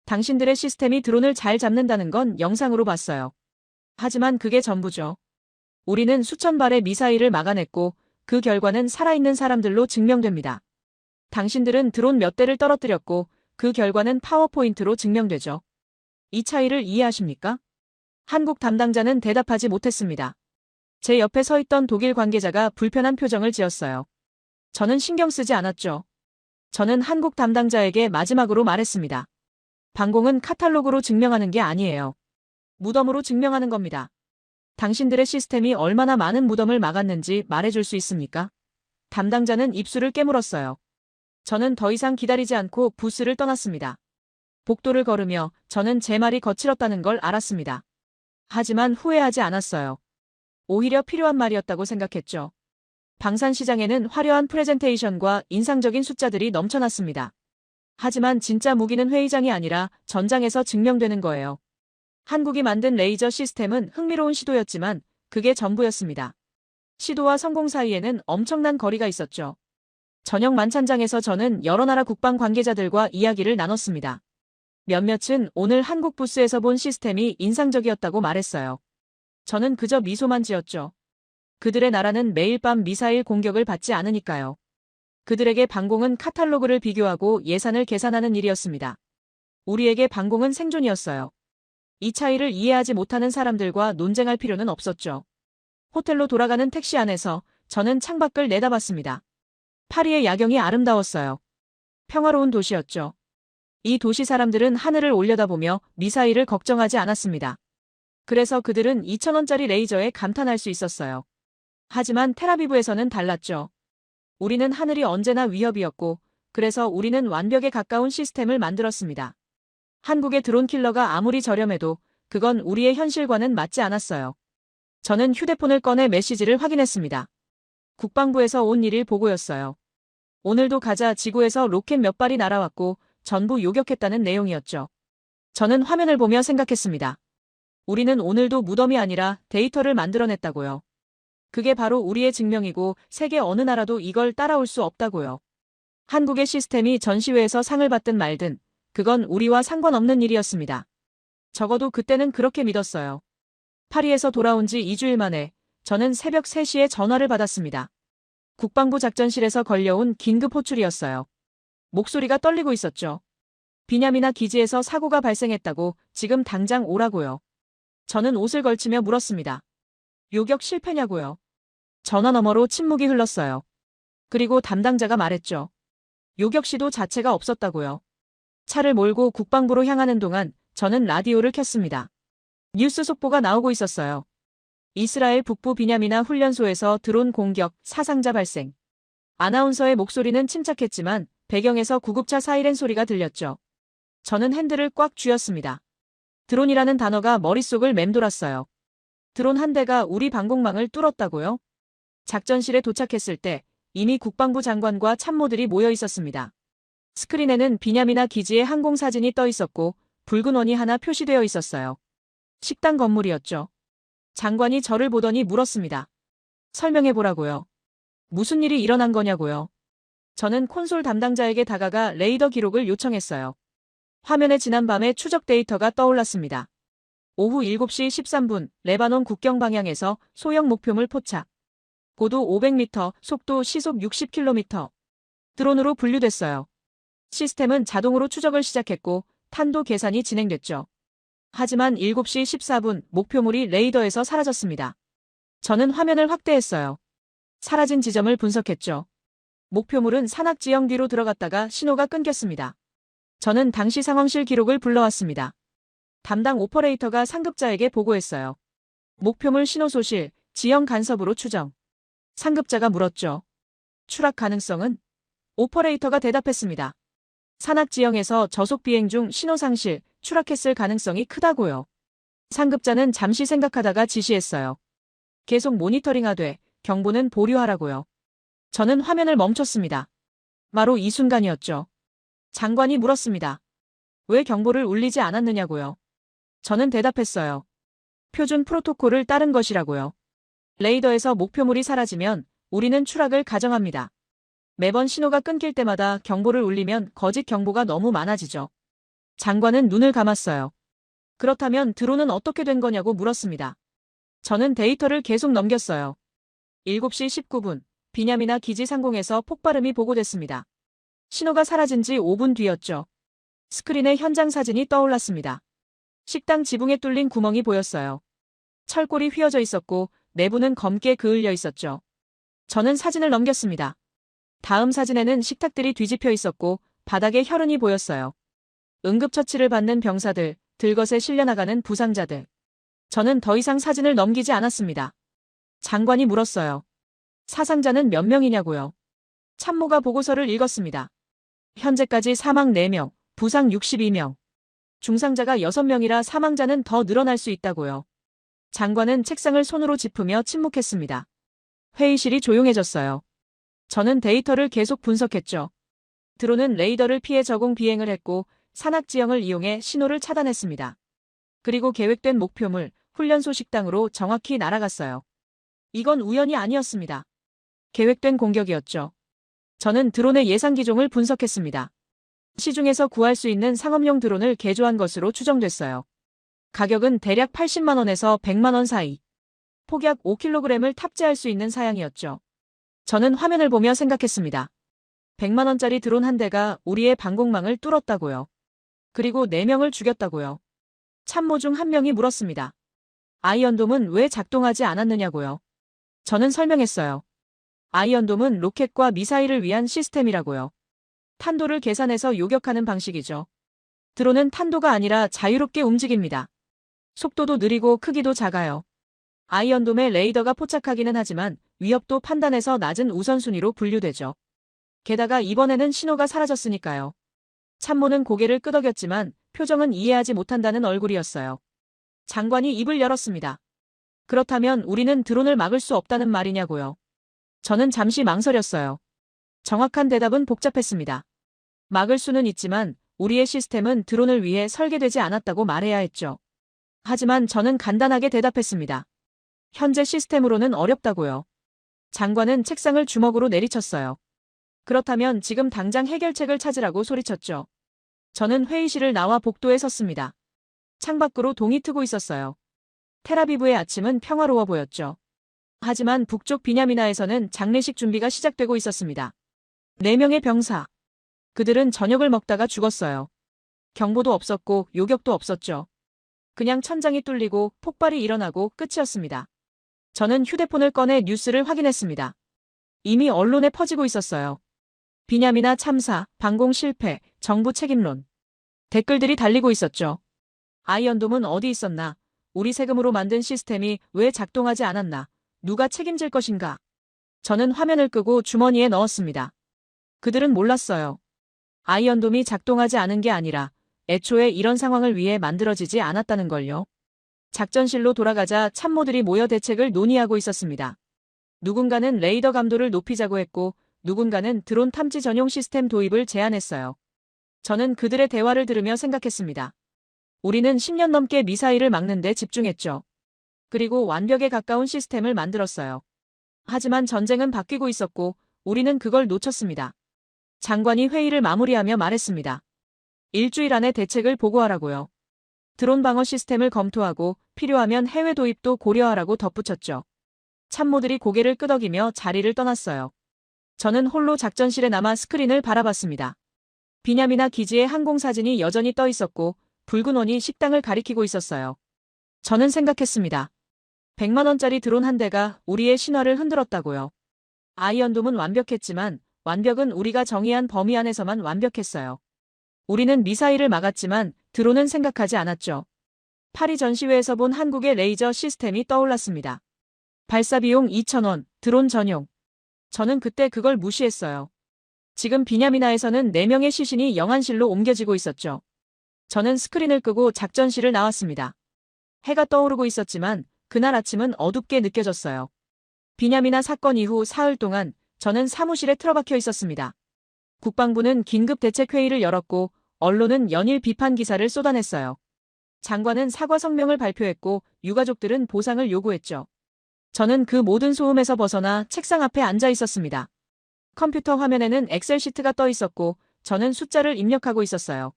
당신들의 시스템이 드론을 잘 잡는다는 건 영상으로 봤어요. 하지만 그게 전부죠. 우리는 수천 발의 미사일을 막아냈고 그 결과는 살아있는 사람들로 증명됩니다. 당신들은 드론 몇 대를 떨어뜨렸고 그 결과는 파워포인트로 증명되죠. 이 차이를 이해하십니까? 한국 담당자는 대답하지 못했습니다. 제 옆에 서 있던 독일 관계자가 불편한 표정을 지었어요. 저는 신경 쓰지 않았죠. 저는 한국 담당자에게 마지막으로 말했습니다. 방공은 카탈로그로 증명하는 게 아니에요. 무덤으로 증명하는 겁니다. 당신들의 시스템이 얼마나 많은 무덤을 막았는지 말해줄 수 있습니까? 담당자는 입술을 깨물었어요. 저는 더 이상 기다리지 않고 부스를 떠났습니다. 복도를 걸으며 저는 제 말이 거칠었다는 걸 알았습니다. 하지만 후회하지 않았어요. 오히려 필요한 말이었다고 생각했죠. 방산시장에는 화려한 프레젠테이션과 인상적인 숫자들이 넘쳐났습니다. 하지만 진짜 무기는 회의장이 아니라 전장에서 증명되는 거예요. 한국이 만든 레이저 시스템은 흥미로운 시도였지만 그게 전부였습니다. 시도와 성공 사이에는 엄청난 거리가 있었죠. 저녁 만찬장에서 저는 여러 나라 국방 관계자들과 이야기를 나눴습니다. 몇몇은 오늘 한국 부스에서 본 시스템이 인상적이었다고 말했어요. 저는 그저 미소만 지었죠. 그들의 나라는 매일 밤 미사일 공격을 받지 않으니까요. 그들에게 방공은 카탈로그를 비교하고 예산을 계산하는 일이었습니다. 우리에게 방공은 생존이었어요. 이 차이를 이해하지 못하는 사람들과 논쟁할 필요는 없었죠. 호텔로 돌아가는 택시 안에서 저는 창밖을 내다봤습니다. 파리의 야경이 아름다웠어요. 평화로운 도시였죠. 이 도시 사람들은 하늘을 올려다보며 미사일을 걱정하지 않았습니다. 그래서 그들은 2,000원짜리 레이저에 감탄할 수 있었어요. 하지만 텔아비브에서는 달랐죠. 우리는 하늘이 언제나 위협이었고 그래서 우리는 완벽에 가까운 시스템을 만들었습니다. 한국의 드론 킬러가 아무리 저렴해도 그건 우리의 현실과는 맞지 않았어요. 저는 휴대폰을 꺼내 메시지를 확인했습니다. 국방부에서 온 일일 보고였어요. 오늘도 가자 지구에서 로켓 몇 발이 날아왔고 전부 요격했다는 내용이었죠. 저는 화면을 보며 생각했습니다. 우리는 오늘도 무덤이 아니라 데이터를 만들어냈다고요. 그게 바로 우리의 증명이고 세계 어느 나라도 이걸 따라올 수 없다고요. 한국의 시스템이 전시회에서 상을 받든 말든 그건 우리와 상관없는 일이었습니다. 적어도 그때는 그렇게 믿었어요. 파리에서 돌아온 지 2주일 만에 저는 새벽 3시에 전화를 받았습니다. 국방부 작전실에서 걸려온 긴급 호출이었어요. 목소리가 떨리고 있었죠. 비냐미나 기지에서 사고가 발생했다고 지금 당장 오라고요. 저는 옷을 걸치며 물었습니다. 요격 실패냐고요. 전화 너머로 침묵이 흘렀어요. 그리고 담당자가 말했죠. 요격 시도 자체가 없었다고요. 차를 몰고 국방부로 향하는 동안 저는 라디오를 켰습니다. 뉴스 속보가 나오고 있었어요. 이스라엘 북부 비냐미나 훈련소에서 드론 공격, 사상자 발생. 아나운서의 목소리는 침착했지만 배경에서 구급차 사이렌 소리가 들렸죠. 저는 핸들을 꽉 쥐었습니다. 드론이라는 단어가 머릿속을 맴돌았어요. 드론 한 대가 우리 방공망을 뚫었다고요? 작전실에 도착했을 때 이미 국방부 장관과 참모들이 모여 있었습니다. 스크린에는 비냐미나 기지의 항공 사진이 떠 있었고 붉은 원이 하나 표시되어 있었어요. 식당 건물이었죠. 장관이 저를 보더니 물었습니다. 설명해보라고요. 무슨 일이 일어난 거냐고요. 저는 콘솔 담당자에게 다가가 레이더 기록을 요청했어요. 화면에 지난밤의 추적 데이터가 떠올랐습니다. 오후 7시 13분 레바논 국경 방향에서 소형 목표물 포착. 고도 500m, 속도 시속 60km. 드론으로 분류됐어요. 시스템은 자동으로 추적을 시작했고 탄도 계산이 진행됐죠. 하지만 7시 14분 목표물이 레이더에서 사라졌습니다. 저는 화면을 확대했어요. 사라진 지점을 분석했죠. 목표물은 산악 지형 뒤로 들어갔다가 신호가 끊겼습니다. 저는 당시 상황실 기록을 불러왔습니다. 담당 오퍼레이터가 상급자에게 보고했어요. 목표물 신호 소실, 지형 간섭으로 추정. 상급자가 물었죠. 추락 가능성은? 오퍼레이터가 대답했습니다. 산악 지형에서 저속 비행 중 신호 상실, 추락했을 가능성이 크다고요. 상급자는 잠시 생각하다가 지시했어요. 계속 모니터링하되 경보는 보류하라고요. 저는 화면을 멈췄습니다. 바로 이 순간이었죠. 장관이 물었습니다. 왜 경보를 울리지 않았느냐고요. 저는 대답했어요. 표준 프로토콜을 따른 것이라고요. 레이더에서 목표물이 사라지면 우리는 추락을 가정합니다. 매번 신호가 끊길 때마다 경보를 울리면 거짓 경보가 너무 많아지죠. 장관은 눈을 감았어요. 그렇다면 드론은 어떻게 된 거냐고 물었습니다. 저는 데이터를 계속 넘겼어요. 7시 19분, 비냐미나 기지 상공에서 폭발음이 보고됐습니다. 신호가 사라진 지 5분 뒤였죠. 스크린에 현장 사진이 떠올랐습니다. 식당 지붕에 뚫린 구멍이 보였어요. 철골이 휘어져 있었고 내부는 검게 그을려 있었죠. 저는 사진을 넘겼습니다. 다음 사진에는 식탁들이 뒤집혀 있었고 바닥에 혈흔이 보였어요. 응급처치를 받는 병사들, 들것에 실려나가는 부상자들. 저는 더 이상 사진을 넘기지 않았습니다. 장관이 물었어요. 사상자는 몇 명이냐고요. 참모가 보고서를 읽었습니다. 현재까지 사망 4명, 부상 62명. 중상자가 6명이라 사망자는 더 늘어날 수 있다고요. 장관은 책상을 손으로 짚으며 침묵했습니다. 회의실이 조용해졌어요. 저는 데이터를 계속 분석했죠. 드론은 레이더를 피해 저공 비행을 했고 산악 지형을 이용해 신호를 차단했습니다. 그리고 계획된 목표물, 훈련소 식당으로 정확히 날아갔어요. 이건 우연이 아니었습니다. 계획된 공격이었죠. 저는 드론의 예상 기종을 분석했습니다. 시중에서 구할 수 있는 상업용 드론을 개조한 것으로 추정됐어요. 가격은 대략 80만 원에서 100만 원 사이. 폭약 5kg을 탑재할 수 있는 사양이었죠. 저는 화면을 보며 생각했습니다. 100만 원짜리 드론 한 대가 우리의 방공망을 뚫었다고요. 그리고 4명을 죽였다고요. 참모 중 한 명이 물었습니다. 아이언돔은 왜 작동하지 않았느냐고요. 저는 설명했어요. 아이언돔은 로켓과 미사일을 위한 시스템이라고요. 탄도를 계산해서 요격하는 방식이죠. 드론은 탄도가 아니라 자유롭게 움직입니다. 속도도 느리고 크기도 작아요. 아이언돔에 레이더가 포착하기는 하지만 위협도 판단해서 낮은 우선순위로 분류되죠. 게다가 이번에는 신호가 사라졌으니까요. 참모는 고개를 끄덕였지만 표정은 이해하지 못한다는 얼굴이었어요. 장관이 입을 열었습니다. 그렇다면 우리는 드론을 막을 수 없다는 말이냐고요. 저는 잠시 망설였어요. 정확한 대답은 복잡했습니다. 막을 수는 있지만 우리의 시스템은 드론을 위해 설계되지 않았다고 말해야 했죠. 하지만 저는 간단하게 대답했습니다. 현재 시스템으로는 어렵다고요. 장관은 책상을 주먹으로 내리쳤어요. 그렇다면 지금 당장 해결책을 찾으라고 소리쳤죠. 저는 회의실을 나와 복도에 섰습니다. 창밖으로 동이 트고 있었어요. 텔아비브의 아침은 평화로워 보였죠. 하지만 북쪽 비냐미나에서는 장례식 준비가 시작되고 있었습니다. 4명의 병사. 그들은 저녁을 먹다가 죽었어요. 경보도 없었고 요격도 없었죠. 그냥 천장이 뚫리고 폭발이 일어나고 끝이었습니다. 저는 휴대폰을 꺼내 뉴스를 확인했습니다. 이미 언론에 퍼지고 있었어요. 비냐미나 참사, 방공 실패, 정부 책임론. 댓글들이 달리고 있었죠. 아이언돔은 어디 있었나? 우리 세금으로 만든 시스템이 왜 작동하지 않았나? 누가 책임질 것인가? 저는 화면을 끄고 주머니에 넣었습니다. 그들은 몰랐어요. 아이언돔이 작동하지 않은 게 아니라 애초에 이런 상황을 위해 만들어지지 않았다는 걸요. 작전실로 돌아가자 참모들이 모여 대책을 논의하고 있었습니다. 누군가는 레이더 감도를 높이자고 했고 누군가는 드론 탐지 전용 시스템 도입을 제안했어요. 저는 그들의 대화를 들으며 생각했습니다. 우리는 10년 넘게 미사일을 막는 데 집중했죠. 그리고 완벽에 가까운 시스템을 만들었어요. 하지만 전쟁은 바뀌고 있었고 우리는 그걸 놓쳤습니다. 장관이 회의를 마무리하며 말했습니다. 일주일 안에 대책을 보고하라고요. 드론 방어 시스템을 검토하고 필요하면 해외 도입도 고려하라고 덧붙였죠. 참모들이 고개를 끄덕이며 자리를 떠났어요. 저는 홀로 작전실에 남아 스크린을 바라봤습니다. 비냐미나 기지의 항공사진이 여전히 떠 있었고 붉은 원이 식당을 가리키고 있었어요. 저는 생각했습니다. 100만 원짜리 드론 한 대가 우리의 신화를 흔들었다고요. 아이언돔은 완벽했지만 완벽은 우리가 정의한 범위 안에서만 완벽했어요. 우리는 미사일을 막았지만 드론은 생각하지 않았죠. 파리 전시회에서 본 한국의 레이저 시스템이 떠올랐습니다. 발사 비용 2,000원, 드론 전용. 저는 그때 그걸 무시했어요. 지금 비냐미나에서는 4명의 시신이 영안실로 옮겨지고 있었죠. 저는 스크린을 끄고 작전실을 나왔습니다. 해가 떠오르고 있었지만 그날 아침은 어둡게 느껴졌어요. 비냐미나 사건 이후 사흘 동안 저는 사무실에 틀어박혀 있었습니다. 국방부는 긴급 대책회의를 열었고 언론은 연일 비판 기사를 쏟아냈어요. 장관은 사과 성명을 발표했고 유가족들은 보상을 요구했죠. 저는 그 모든 소음에서 벗어나 책상 앞에 앉아 있었습니다. 컴퓨터 화면에는 엑셀 시트가 떠 있었고 저는 숫자를 입력하고 있었어요.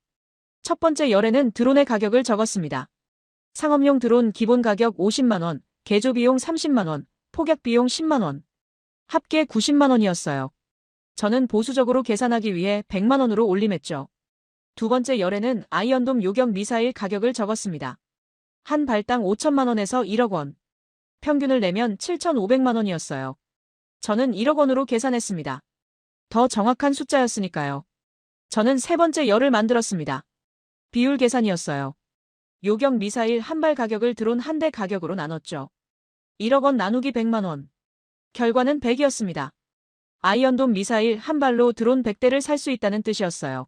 첫 번째 열에는 드론의 가격을 적었습니다. 상업용 드론 기본 가격 50만 원, 개조 비용 30만 원, 폭약 비용 10만 원. 합계 90만 원이었어요. 저는 보수적으로 계산하기 위해 100만 원으로 올림했죠. 두 번째 열에는 아이언돔 요격 미사일 가격을 적었습니다. 한 발당 5천만 원에서 1억 원. 평균을 내면 7,500만 원이었어요. 저는 1억 원으로 계산했습니다. 더 정확한 숫자였으니까요. 저는 세 번째 열을 만들었습니다. 비율 계산이었어요. 요격 미사일 한 발 가격을 드론 한 대 가격으로 나눴죠. 1억 원 나누기 100만 원. 결과는 100이었습니다. 아이언돔 미사일 한 발로 드론 100대를 살 수 있다는 뜻이었어요.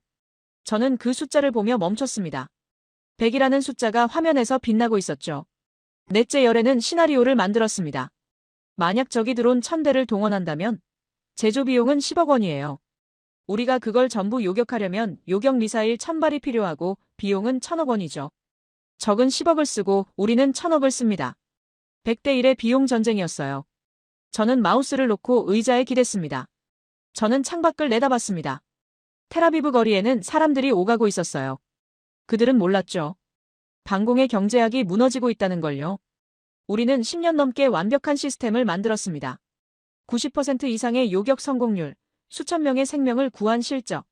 저는 그 숫자를 보며 멈췄습니다. 100이라는 숫자가 화면에서 빛나고 있었죠. 넷째 열에는 시나리오를 만들었습니다. 만약 적이 드론 1000대를 동원한다면 제조 비용은 10억 원이에요. 우리가 그걸 전부 요격하려면 요격 미사일 1000발이 필요하고 비용은 1000억 원이죠. 적은 10억을 쓰고 우리는 1000억을 씁니다. 100대 1의 비용 전쟁이었어요. 저는 마우스를 놓고 의자에 기댔습니다. 저는 창밖을 내다봤습니다. 텔아비브 거리에는 사람들이 오가고 있었어요. 그들은 몰랐죠. 방공의 경제학이 무너지고 있다는 걸요. 우리는 10년 넘게 완벽한 시스템을 만들었습니다. 90% 이상의 요격 성공률, 수천 명의 생명을 구한 실적.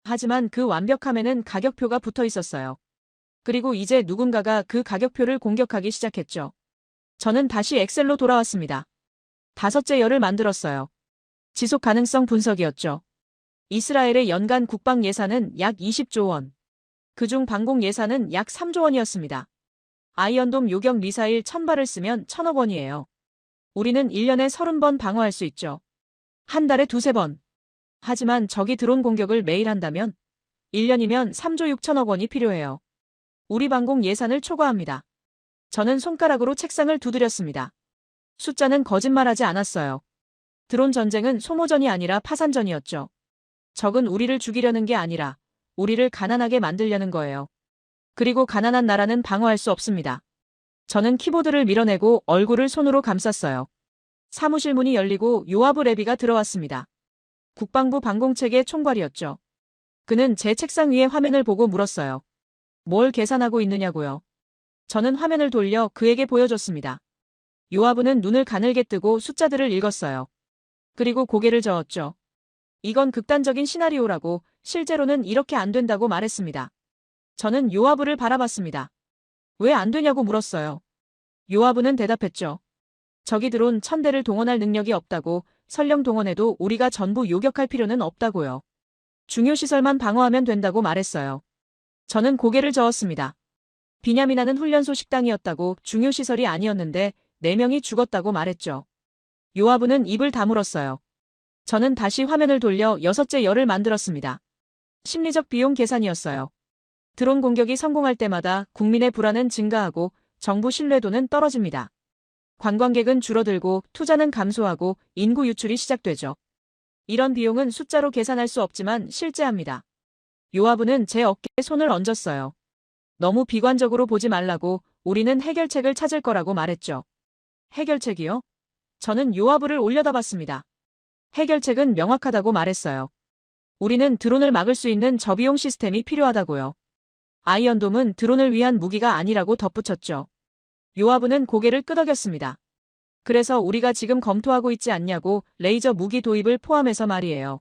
하지만 그 완벽함에는 가격표가 붙어 있었어요. 그리고 이제 누군가가 그 가격표를 공격하기 시작했죠. 저는 다시 엑셀로 돌아왔습니다. 다섯째 열을 만들었어요. 지속 가능성 분석이었죠. 이스라엘의 연간 국방 예산은 약 20조 원. 그중 방공 예산은 약 3조 원이었습니다. 아이언돔 요격 미사일 1000발을 쓰면 1000억 원이에요. 우리는 1년에 30번 방어할 수 있죠. 한 달에 두세 번. 하지만 적이 드론 공격을 매일 한다면 1년이면 3조 6천억 원이 필요해요. 우리 방공 예산을 초과합니다. 저는 손가락으로 책상을 두드렸습니다. 숫자는 거짓말하지 않았어요. 드론 전쟁은 소모전이 아니라 파산전이었죠. 적은 우리를 죽이려는 게 아니라 우리를 가난하게 만들려는 거예요. 그리고 가난한 나라는 방어할 수 없습니다. 저는 키보드를 밀어내고 얼굴을 손으로 감쌌어요. 사무실 문이 열리고 요아브 레비가 들어왔습니다. 국방부 방공체계 총괄이었죠. 그는 제 책상 위에 화면을 보고 물었어요. 뭘 계산하고 있느냐고요. 저는 화면을 돌려 그에게 보여줬습니다. 요아브는 눈을 가늘게 뜨고 숫자들을 읽었어요. 그리고 고개를 저었죠. 이건 극단적인 시나리오라고, 실제로는 이렇게 안 된다고 말했습니다. 저는 요아브를 바라봤습니다. 왜 안 되냐고 물었어요. 요아브는 대답했죠. 적이 드론 1000대를 동원할 능력이 없다고, 설령 동원해도 우리가 전부 요격할 필요는 없다고요. 중요 시설만 방어하면 된다고 말했어요. 저는 고개를 저었습니다. 비냐미나는 훈련소 식당이었다고, 중요 시설이 아니었는데 4명이 죽었다고 말했죠. 요아브는 입을 다물었어요. 저는 다시 화면을 돌려 여섯째 열을 만들었습니다. 심리적 비용 계산이었어요. 드론 공격이 성공할 때마다 국민의 불안은 증가하고 정부 신뢰도는 떨어집니다. 관광객은 줄어들고 투자는 감소하고 인구 유출이 시작되죠. 이런 비용은 숫자로 계산할 수 없지만 실제합니다. 요아브는 제 어깨에 손을 얹었어요. 너무 비관적으로 보지 말라고, 우리는 해결책을 찾을 거라고 말했죠. 해결책이요? 저는 요아브를 올려다봤습니다. 해결책은 명확하다고 말했어요. 우리는 드론을 막을 수 있는 저비용 시스템이 필요하다고요. 아이언돔은 드론을 위한 무기가 아니라고 덧붙였죠. 요하브는 고개를 끄덕였습니다. 그래서 우리가 지금 검토하고 있지 않냐고, 레이저 무기 도입을 포함해서 말이에요.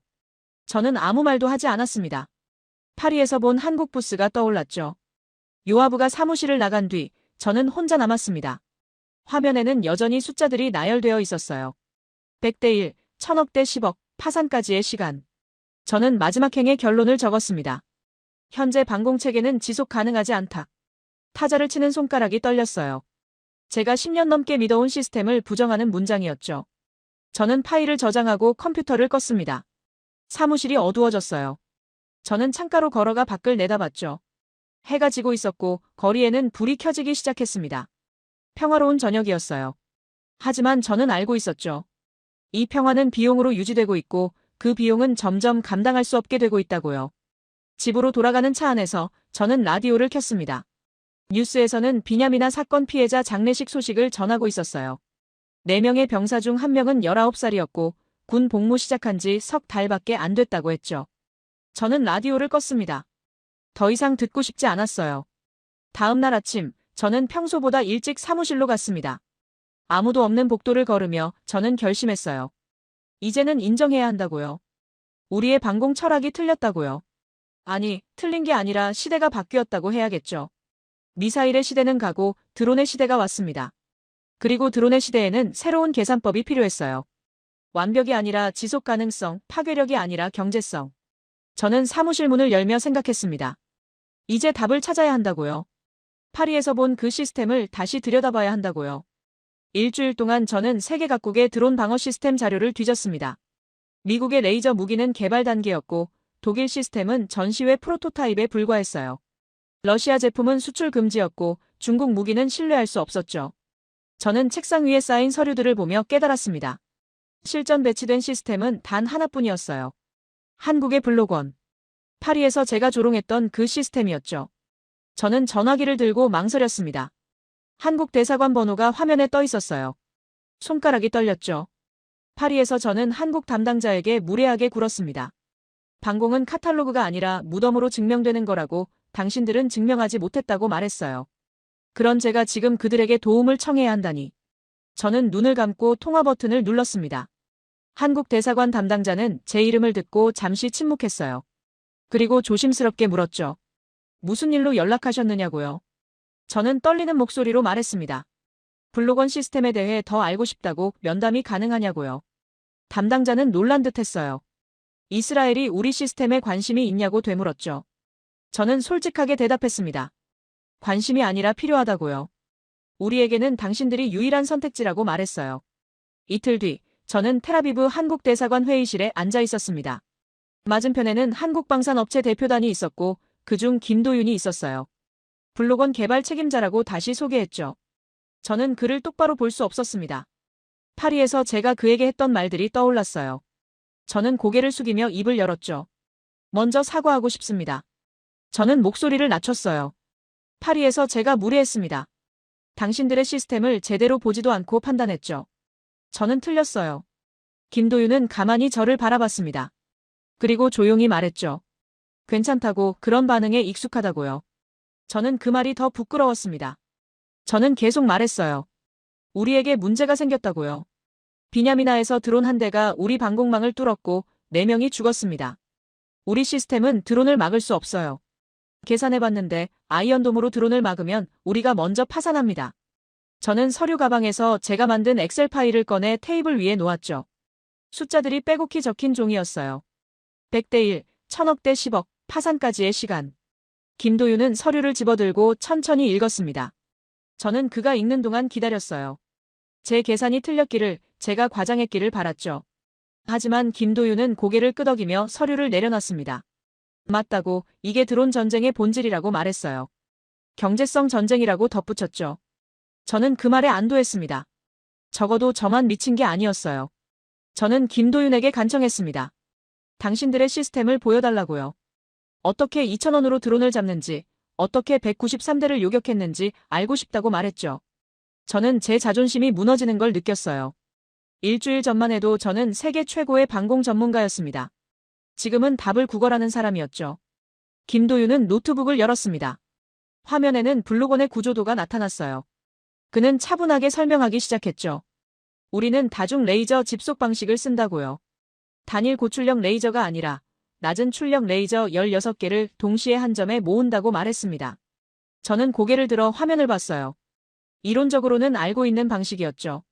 저는 아무 말도 하지 않았습니다. 파리에서 본 한국 부스가 떠올랐죠. 요하브가 사무실을 나간 뒤 저는 혼자 남았습니다. 화면에는 여전히 숫자들이 나열되어 있었어요. 100대 1, 1000억대 10억, 파산까지의 시간. 저는 마지막 행의 결론을 적었습니다. 현재 방공체계는 지속 가능하지 않다. 타자를 치는 손가락이 떨렸어요. 제가 10년 넘게 믿어온 시스템을 부정하는 문장이었죠. 저는 파일을 저장하고 컴퓨터를 껐습니다. 사무실이 어두워졌어요. 저는 창가로 걸어가 밖을 내다봤죠. 해가 지고 있었고 거리에는 불이 켜지기 시작했습니다. 평화로운 저녁이었어요. 하지만 저는 알고 있었죠. 이 평화는 비용으로 유지되고 있고 그 비용은 점점 감당할 수 없게 되고 있다고요. 집으로 돌아가는 차 안에서 저는 라디오를 켰습니다. 뉴스에서는 비냐미나 사건 피해자 장례식 소식을 전하고 있었어요. 4명의 병사 중 1명은 19살이었고 군 복무 시작한 지 석 달밖에 안 됐다고 했죠. 저는 라디오를 껐습니다. 더 이상 듣고 싶지 않았어요. 다음 날 아침, 저는 평소보다 일찍 사무실로 갔습니다. 아무도 없는 복도를 걸으며 저는 결심했어요. 이제는 인정해야 한다고요. 우리의 방공 철학이 틀렸다고요. 아니, 틀린 게 아니라 시대가 바뀌었다고 해야겠죠. 미사일의 시대는 가고 드론의 시대가 왔습니다. 그리고 드론의 시대에는 새로운 계산법이 필요했어요. 완벽이 아니라 지속 가능성, 파괴력이 아니라 경제성. 저는 사무실 문을 열며 생각했습니다. 이제 답을 찾아야 한다고요. 파리에서 본 그 시스템을 다시 들여다봐야 한다고요. 일주일 동안 저는 세계 각국의 드론 방어 시스템 자료를 뒤졌습니다. 미국의 레이저 무기는 개발 단계였고 독일 시스템은 전시회 프로토타입에 불과했어요. 러시아 제품은 수출 금지였고 중국 무기는 신뢰할 수 없었죠. 저는 책상 위에 쌓인 서류들을 보며 깨달았습니다. 실전 배치된 시스템은 단 하나뿐이었어요. 한국의 블록원. 파리에서 제가 조롱했던 그 시스템이었죠. 저는 전화기를 들고 망설였습니다. 한국 대사관 번호가 화면에 떠 있었어요. 손가락이 떨렸죠. 파리에서 저는 한국 담당자에게 무례하게 굴었습니다. 방공은 카탈로그가 아니라 무덤으로 증명되는 거라고 당신들은 증명하지 못했다고 말했어요. 그런 제가 지금 그들에게 도움을 청해야 한다니. 저는 눈을 감고 통화 버튼을 눌렀습니다. 한국 대사관 담당자는 제 이름을 듣고 잠시 침묵했어요. 그리고 조심스럽게 물었죠. 무슨 일로 연락하셨느냐고요. 저는 떨리는 목소리로 말했습니다. 블록원 시스템에 대해 더 알고 싶다고. 면담이 가능하냐고요. 담당자는 놀란 듯 했어요. 이스라엘이 우리 시스템에 관심이 있냐고 되물었죠. 저는 솔직하게 대답했습니다. 관심이 아니라 필요하다고요. 우리에게는 당신들이 유일한 선택지라고 말했어요. 이틀 뒤, 저는 텔아비브 한국 대사관 회의실에 앉아 있었습니다. 맞은편에는 한국방산업체 대표단이 있었고 그중 김도윤이 있었어요. 블록원 개발 책임자라고 다시 소개했죠. 저는 그를 똑바로 볼 수 없었습니다. 파리에서 제가 그에게 했던 말들이 떠올랐어요. 저는 고개를 숙이며 입을 열었죠. 먼저 사과하고 싶습니다. 저는 목소리를 낮췄어요. 파리에서 제가 무례했습니다. 당신들의 시스템을 제대로 보지도 않고 판단했죠. 저는 틀렸어요. 김도윤은 가만히 저를 바라봤습니다. 그리고 조용히 말했죠. 괜찮다고, 그런 반응에 익숙하다고요. 저는 그 말이 더 부끄러웠습니다. 저는 계속 말했어요. 우리에게 문제가 생겼다고요. 비냐미나에서 드론 한 대가 우리 방공망을 뚫었고 4명이 죽었습니다. 우리 시스템은 드론을 막을 수 없어요. 계산해봤는데 아이언돔으로 드론을 막으면 우리가 먼저 파산합니다. 저는 서류 가방에서 제가 만든 엑셀 파일을 꺼내 테이블 위에 놓았죠. 숫자들이 빼곡히 적힌 종이였어요. 100대 1, 1000억대 10억, 파산까지의 시간. 김도윤은 서류를 집어들고 천천히 읽었습니다. 저는 그가 읽는 동안 기다렸어요. 제 계산이 틀렸기를, 제가 과장했기를 바랐죠. 하지만 김도윤은 고개를 끄덕이며 서류를 내려놨습니다. 맞다고, 이게 드론 전쟁의 본질이라고 말했어요. 경제성 전쟁이라고 덧붙였죠. 저는 그 말에 안도했습니다. 적어도 저만 미친 게 아니었어요. 저는 김도윤에게 간청했습니다. 당신들의 시스템을 보여달라고요. 어떻게 2,000원으로 드론을 잡는지, 어떻게 193대를 요격했는지 알고 싶다고 말했죠. 저는 제 자존심이 무너지는 걸 느꼈어요. 일주일 전만 해도 저는 세계 최고의 방공 전문가였습니다. 지금은 답을 구걸하는 사람이었죠. 김도윤은 노트북을 열었습니다. 화면에는 블록원의 구조도가 나타났어요. 그는 차분하게 설명하기 시작했죠. 우리는 다중 레이저 집속 방식을 쓴다고요. 단일 고출력 레이저가 아니라 낮은 출력 레이저 16개를 동시에 한 점에 모은다고 말했습니다. 저는 고개를 들어 화면을 봤어요. 이론적으로는 알고 있는 방식이었죠.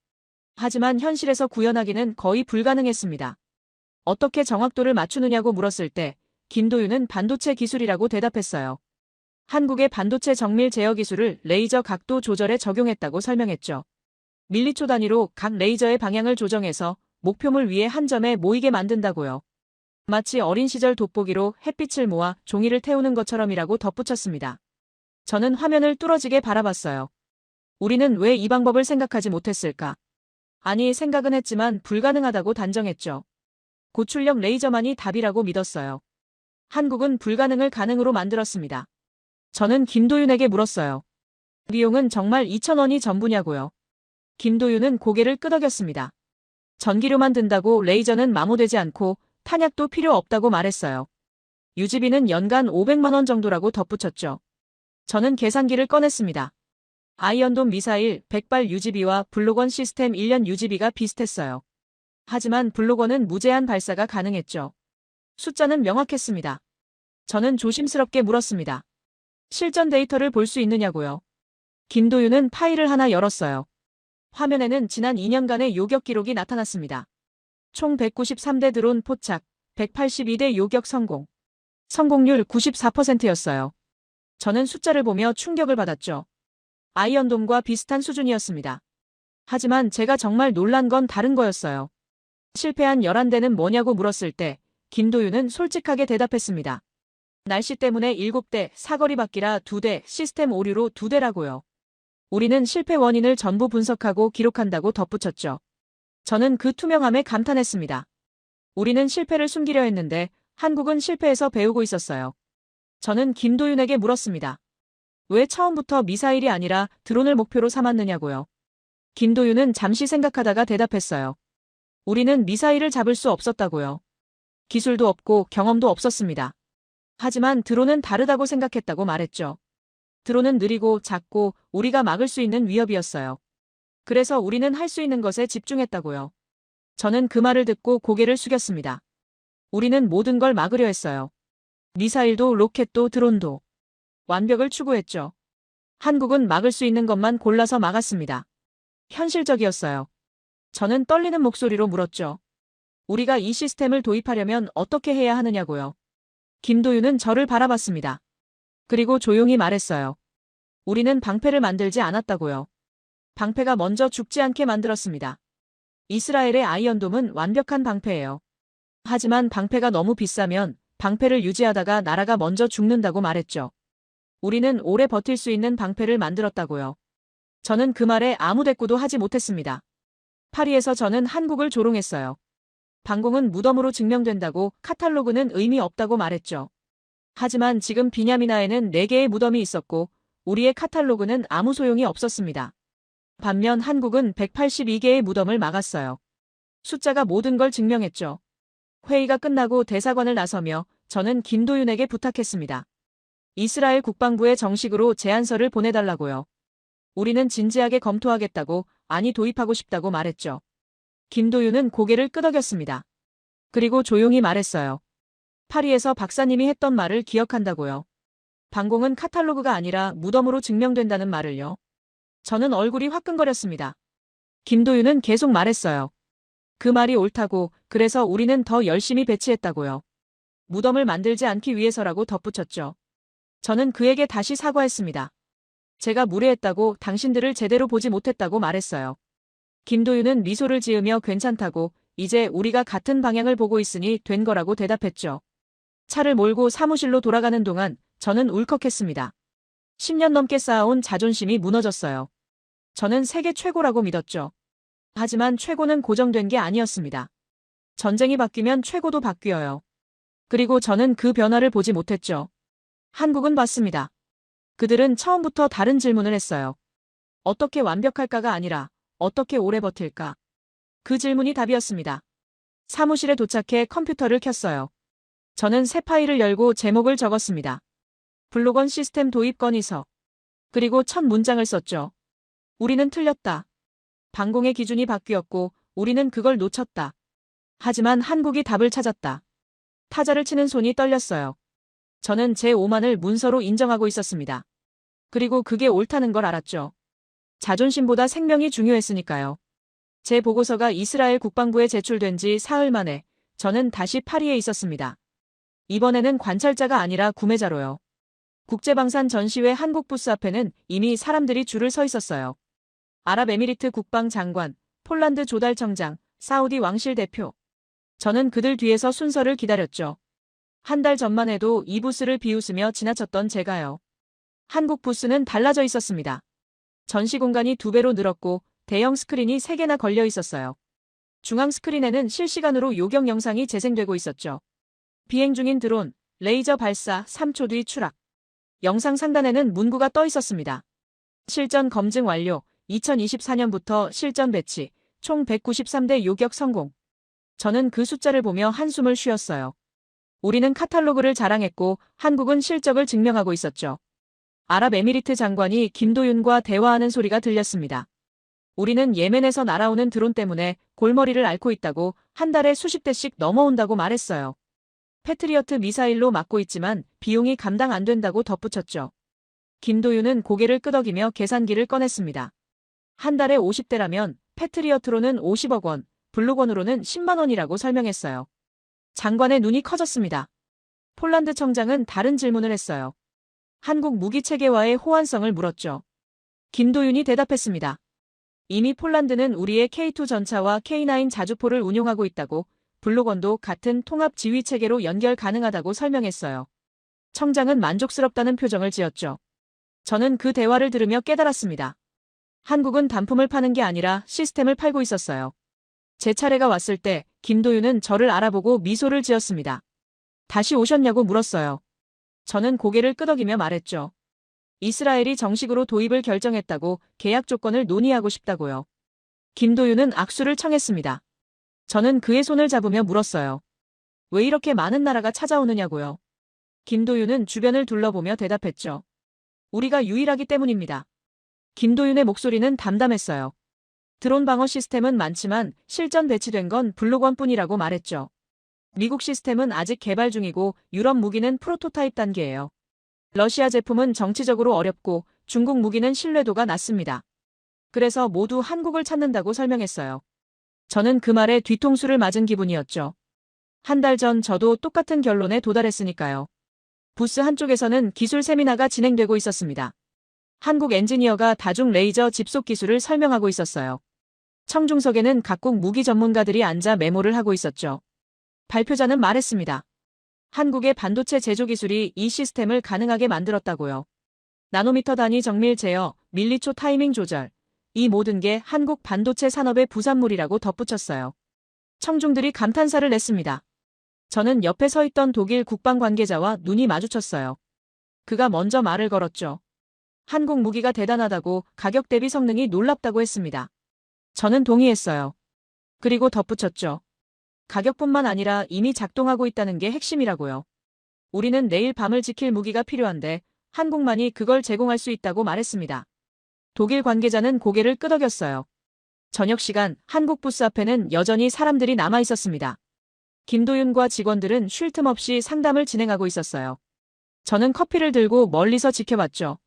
하지만 현실에서 구현하기는 거의 불가능했습니다. 어떻게 정확도를 맞추느냐고 물었을 때 김도윤은 반도체 기술이라고 대답했어요. 한국의 반도체 정밀 제어 기술을 레이저 각도 조절에 적용했다고 설명했죠. 밀리초 단위로 각 레이저의 방향을 조정해서 목표물 위에 한 점에 모이게 만든다고요. 마치 어린 시절 돋보기로 햇빛을 모아 종이를 태우는 것처럼이라고 덧붙였습니다. 저는 화면을 뚫어지게 바라봤어요. 우리는 왜 이 방법을 생각하지 못했을까? 아니, 생각은 했지만 불가능하다고 단정했죠. 고출력 레이저만이 답이라고 믿었어요. 한국은 불가능을 가능으로 만들었습니다. 저는 김도윤에게 물었어요. 비용은 정말 2,000원이 전부냐고요. 김도윤은 고개를 끄덕였습니다. 전기료만 든다고 레이저는 마모되지 않고 탄약도 필요 없다고 말했어요. 유지비는 연간 500만 원 정도라고 덧붙였죠. 저는 계산기를 꺼냈습니다. 아이언돔 미사일 100발 유지비와 블록원 시스템 1년 유지비가 비슷했어요. 하지만 블록원은 무제한 발사가 가능했죠. 숫자는 명확했습니다. 저는 조심스럽게 물었습니다. 실전 데이터를 볼 수 있느냐고요. 김도윤은 파일을 하나 열었어요. 화면에는 지난 2년간의 요격 기록이 나타났습니다. 총 193대 드론 포착, 182대 요격 성공. 성공률 94%였어요. 저는 숫자를 보며 충격을 받았죠. 아이언돔과 비슷한 수준이었습니다. 하지만 제가 정말 놀란 건 다른 거였어요. 실패한 11대는 뭐냐고 물었을 때 김도윤은 솔직하게 대답했습니다. 날씨 때문에 7대, 사거리 바퀴라 2대, 시스템 오류로 2대라고요. 우리는 실패 원인을 전부 분석하고 기록한다고 덧붙였죠. 저는 그 투명함에 감탄했습니다. 우리는 실패를 숨기려 했는데 한국은 실패에서 배우고 있었어요. 저는 김도윤에게 물었습니다. 왜 처음부터 미사일이 아니라 드론을 목표로 삼았느냐고요. 김도윤은 잠시 생각하다가 대답했어요. 우리는 미사일을 잡을 수 없었다고요. 기술도 없고 경험도 없었습니다. 하지만 드론은 다르다고 생각했다고 말했죠. 드론은 느리고 작고 우리가 막을 수 있는 위협이었어요. 그래서 우리는 할 수 있는 것에 집중했다고요. 저는 그 말을 듣고 고개를 숙였습니다. 우리는 모든 걸 막으려 했어요. 미사일도 로켓도 드론도. 완벽을 추구했죠. 한국은 막을 수 있는 것만 골라서 막았습니다. 현실적이었어요. 저는 떨리는 목소리로 물었죠. 우리가 이 시스템을 도입하려면 어떻게 해야 하느냐고요. 김도윤은 저를 바라봤습니다. 그리고 조용히 말했어요. 우리는 방패를 만들지 않았다고요. 방패가 먼저 죽지 않게 만들었습니다. 이스라엘의 아이언돔은 완벽한 방패예요. 하지만 방패가 너무 비싸면 방패를 유지하다가 나라가 먼저 죽는다고 말했죠. 우리는 오래 버틸 수 있는 방패를 만들었다고요. 저는 그 말에 아무 대꾸도 하지 못했습니다. 파리에서 저는 한국을 조롱했어요. 방공은 무덤으로 증명된다고 카탈로그는 의미 없다고 말했죠. 하지만 지금 비냐미나에는 4개의 무덤이 있었고 우리의 카탈로그는 아무 소용이 없었습니다. 반면 한국은 182개의 무덤을 막았어요. 숫자가 모든 걸 증명했죠. 회의가 끝나고 대사관을 나서며 저는 김도윤에게 부탁했습니다. 이스라엘 국방부에 정식으로 제안서를 보내달라고요. 우리는 진지하게 검토하겠다고, 아니 도입하고 싶다고 말했죠. 김도윤은 고개를 끄덕였습니다. 그리고 조용히 말했어요. 파리에서 박사님이 했던 말을 기억한다고요. 방공은 카탈로그가 아니라 무덤으로 증명된다는 말을요. 저는 얼굴이 화끈거렸습니다. 김도윤은 계속 말했어요. 그 말이 옳다고, 그래서 우리는 더 열심히 배치했다고요. 무덤을 만들지 않기 위해서라고 덧붙였죠. 저는 그에게 다시 사과했습니다. 제가 무례했다고, 당신들을 제대로 보지 못했다고 말했어요. 김도윤은 미소를 지으며 괜찮다고, 이제 우리가 같은 방향을 보고 있으니 된 거라고 대답했죠. 차를 몰고 사무실로 돌아가는 동안 저는 울컥했습니다. 10년 넘게 쌓아온 자존심이 무너졌어요. 저는 세계 최고라고 믿었죠. 하지만 최고는 고정된 게 아니었습니다. 전쟁이 바뀌면 최고도 바뀌어요. 그리고 저는 그 변화를 보지 못했죠. 한국은 봤습니다. 그들은 처음부터 다른 질문을 했어요. 어떻게 완벽할까가 아니라 어떻게 오래 버틸까? 그 질문이 답이었습니다. 사무실에 도착해 컴퓨터를 켰어요. 저는 새 파일을 열고 제목을 적었습니다. 블록원 시스템 도입 건의서. 그리고 첫 문장을 썼죠. 우리는 틀렸다. 방공의 기준이 바뀌었고 우리는 그걸 놓쳤다. 하지만 한국이 답을 찾았다. 타자를 치는 손이 떨렸어요. 저는 제 오만을 문서로 인정하고 있었습니다. 그리고 그게 옳다는 걸 알았죠. 자존심보다 생명이 중요했으니까요. 제 보고서가 이스라엘 국방부에 제출된 지 사흘 만에 저는 다시 파리에 있었습니다. 이번에는 관찰자가 아니라 구매자로요. 국제방산 전시회 한국 부스 앞에는 이미 사람들이 줄을 서 있었어요. 아랍에미리트 국방장관, 폴란드 조달청장, 사우디 왕실 대표. 저는 그들 뒤에서 순서를 기다렸죠. 한 달 전만 해도 이 부스를 비웃으며 지나쳤던 제가요. 한국 부스는 달라져 있었습니다. 전시 공간이 2배로 늘었고 대형 스크린이 3개나 걸려 있었어요. 중앙 스크린에는 실시간으로 요격 영상이 재생되고 있었죠. 비행 중인 드론, 레이저 발사 3초 뒤 추락. 영상 상단에는 문구가 떠 있었습니다. 실전 검증 완료, 2024년부터 실전 배치, 총 193대 요격 성공. 저는 그 숫자를 보며 한숨을 쉬었어요. 우리는 카탈로그를 자랑했고 한국은 실적을 증명하고 있었죠. 아랍에미리트 장관이 김도윤과 대화하는 소리가 들렸습니다. 우리는 예멘에서 날아오는 드론 때문에 골머리를 앓고 있다고 한 달에 수십 대씩 넘어온다고 말했어요. 패트리어트 미사일로 막고 있지만 비용이 감당 안 된다고 덧붙였죠. 김도윤은 고개를 끄덕이며 계산기를 꺼냈습니다. 한 달에 50대라면 패트리어트로는 50억 원, 블록원으로는 10만 원이라고 설명했어요. 장관의 눈이 커졌습니다. 폴란드 청장은 다른 질문을 했어요. 한국 무기 체계와의 호환성을 물었죠. 김도윤이 대답했습니다. 이미 폴란드는 우리의 K2 전차와 K9 자주포를 운용하고 있다고, 블록원도 같은 통합 지휘 체계로 연결 가능하다고 설명했어요. 청장은 만족스럽다는 표정을 지었죠. 저는 그 대화를 들으며 깨달았습니다. 한국은 단품을 파는 게 아니라 시스템을 팔고 있었어요. 제 차례가 왔을 때 김도윤은 저를 알아보고 미소를 지었습니다. 다시 오셨냐고 물었어요. 저는 고개를 끄덕이며 말했죠. 이스라엘이 정식으로 도입을 결정했다고 계약 조건을 논의하고 싶다고요. 김도윤은 악수를 청했습니다. 저는 그의 손을 잡으며 물었어요. 왜 이렇게 많은 나라가 찾아오느냐고요. 김도윤은 주변을 둘러보며 대답했죠. 우리가 유일하기 때문입니다. 김도윤의 목소리는 담담했어요. 드론 방어 시스템은 많지만 실전 배치된 건 블록원뿐이라고 말했죠. 미국 시스템은 아직 개발 중이고 유럽 무기는 프로토타입 단계예요. 러시아 제품은 정치적으로 어렵고 중국 무기는 신뢰도가 낮습니다. 그래서 모두 한국을 찾는다고 설명했어요. 저는 그 말에 뒤통수를 맞은 기분이었죠. 한 달 전 저도 똑같은 결론에 도달했으니까요. 부스 한쪽에서는 기술 세미나가 진행되고 있었습니다. 한국 엔지니어가 다중 레이저 집속 기술을 설명하고 있었어요. 청중석에는 각국 무기 전문가들이 앉아 메모를 하고 있었죠. 발표자는 말했습니다. 한국의 반도체 제조 기술이 이 시스템을 가능하게 만들었다고요. 나노미터 단위 정밀 제어, 밀리초 타이밍 조절. 이 모든 게 한국 반도체 산업의 부산물이라고 덧붙였어요. 청중들이 감탄사를 냈습니다. 저는 옆에 서 있던 독일 국방 관계자와 눈이 마주쳤어요. 그가 먼저 말을 걸었죠. 한국 무기가 대단하다고, 가격 대비 성능이 놀랍다고 했습니다. 저는 동의했어요. 그리고 덧붙였죠. 가격뿐만 아니라 이미 작동하고 있다는 게 핵심이라고요. 우리는 내일 밤을 지킬 무기가 필요한데 한국만이 그걸 제공할 수 있다고 말했습니다. 독일 관계자는 고개를 끄덕였어요. 저녁 시간 한국 부스 앞에는 여전히 사람들이 남아 있었습니다. 김도윤과 직원들은 쉴 틈 없이 상담을 진행하고 있었어요. 저는 커피를 들고 멀리서 지켜봤죠.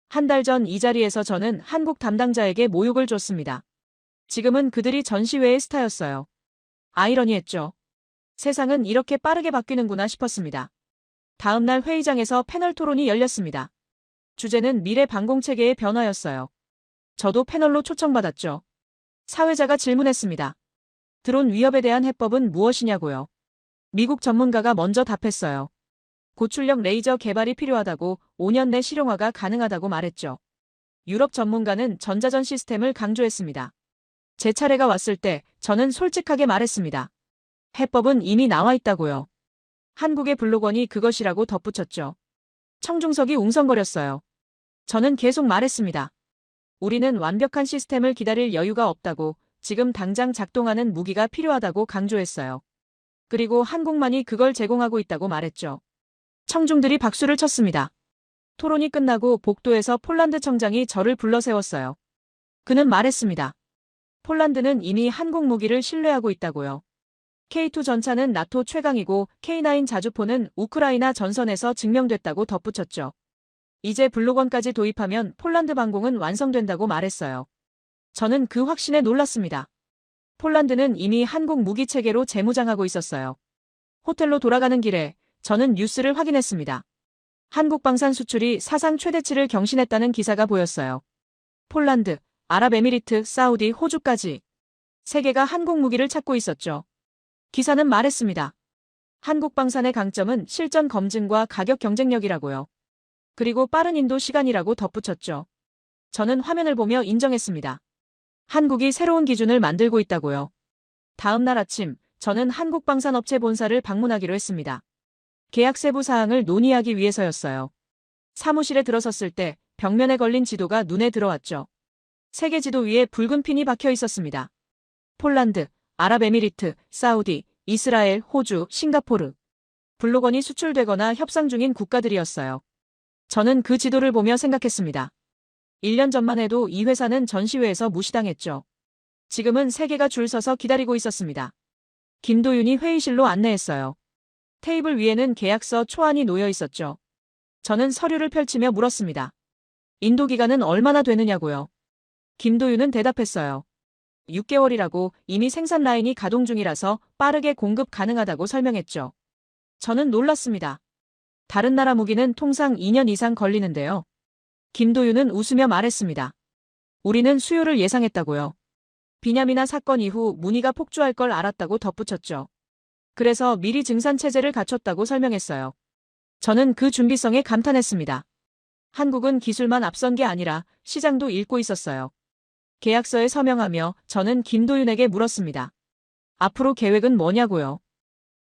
한 달 전 이 자리에서 저는 한국 담당자에게 모욕을 줬습니다. 지금은 그들이 전시회의 스타였어요. 아이러니했죠. 세상은 이렇게 빠르게 바뀌는구나 싶었습니다. 다음 날 회의장에서 패널 토론이 열렸습니다. 주제는 미래 방공체계의 변화였어요. 저도 패널로 초청받았죠. 사회자가 질문했습니다. 드론 위협에 대한 해법은 무엇이냐고요. 미국 전문가가 먼저 답했어요. 고출력 레이저 개발이 필요하다고, 5년 내 실용화가 가능하다고 말했죠. 유럽 전문가는 전자전 시스템을 강조했습니다. 제 차례가 왔을 때 저는 솔직하게 말했습니다. 해법은 이미 나와 있다고요. 한국의 블록원이 그것이라고 덧붙였죠. 청중석이 웅성거렸어요. 저는 계속 말했습니다. 우리는 완벽한 시스템을 기다릴 여유가 없다고, 지금 당장 작동하는 무기가 필요하다고 강조했어요. 그리고 한국만이 그걸 제공하고 있다고 말했죠. 청중들이 박수를 쳤습니다. 토론이 끝나고 복도에서 폴란드 청장이 저를 불러 세웠어요. 그는 말했습니다. 폴란드는 이미 한국 무기를 신뢰하고 있다고요. K2 전차는 나토 최강이고 K9 자주포는 우크라이나 전선에서 증명됐다고 덧붙였죠. 이제 블록원까지 도입하면 폴란드 방공은 완성된다고 말했어요. 저는 그 확신에 놀랐습니다. 폴란드는 이미 한국 무기 체계로 재무장하고 있었어요. 호텔로 돌아가는 길에 저는 뉴스를 확인했습니다. 한국 방산 수출이 사상 최대치를 경신했다는 기사가 보였어요. 폴란드, 아랍에미리트, 사우디, 호주까지 세계가 한국 무기를 찾고 있었죠. 기사는 말했습니다. 한국 방산의 강점은 실전 검증과 가격 경쟁력이라고요. 그리고 빠른 인도 시간이라고 덧붙였죠. 저는 화면을 보며 인정했습니다. 한국이 새로운 기준을 만들고 있다고요. 다음 날 아침, 저는 한국방산업체 본사를 방문하기로 했습니다. 계약 세부 사항을 논의하기 위해서였어요. 사무실에 들어섰을 때 벽면에 걸린 지도가 눈에 들어왔죠. 세계 지도 위에 붉은 핀이 박혀 있었습니다. 폴란드, 아랍에미리트, 사우디, 이스라엘, 호주, 싱가포르. 블록원이 수출되거나 협상 중인 국가들이었어요. 저는 그 지도를 보며 생각했습니다. 1년 전만 해도 이 회사는 전시회에서 무시당했죠. 지금은 세계가 줄 서서 기다리고 있었습니다. 김도윤이 회의실로 안내했어요. 테이블 위에는 계약서 초안이 놓여 있었죠. 저는 서류를 펼치며 물었습니다. 인도 기간은 얼마나 되느냐고요. 김도윤은 대답했어요. 6개월이라고 이미 생산 라인이 가동 중이라서 빠르게 공급 가능하다고 설명했죠. 저는 놀랐습니다. 다른 나라 무기는 통상 2년 이상 걸리는데요. 김도윤은 웃으며 말했습니다. 우리는 수요를 예상했다고요. 비냐미나 사건 이후 문의가 폭주할 걸 알았다고 덧붙였죠. 그래서 미리 증산 체제를 갖췄다고 설명했어요. 저는 그 준비성에 감탄했습니다. 한국은 기술만 앞선 게 아니라 시장도 읽고 있었어요. 계약서에 서명하며 저는 김도윤에게 물었습니다. 앞으로 계획은 뭐냐고요?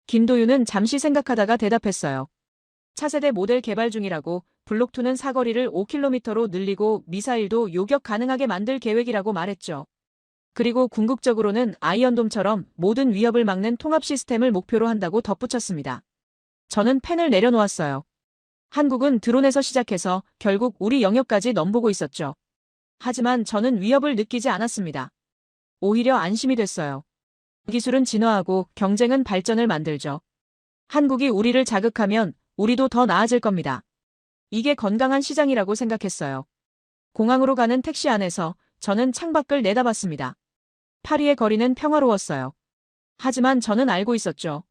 김도윤은 잠시 생각하다가 대답했어요. 차세대 모델 개발 중이라고, 블록2는 사거리를 5km로 늘리고 미사일도 요격 가능하게 만들 계획이라고 말했죠. 그리고 궁극적으로는 아이언돔처럼 모든 위협을 막는 통합 시스템을 목표로 한다고 덧붙였습니다. 저는 펜을 내려놓았어요. 한국은 드론에서 시작해서 결국 우리 영역까지 넘보고 있었죠. 하지만 저는 위협을 느끼지 않았습니다. 오히려 안심이 됐어요. 기술은 진화하고 경쟁은 발전을 만들죠. 한국이 우리를 자극하면 우리도 더 나아질 겁니다. 이게 건강한 시장이라고 생각했어요. 공항으로 가는 택시 안에서 저는 창밖을 내다봤습니다. 파리의 거리는 평화로웠어요. 하지만 저는 알고 있었죠.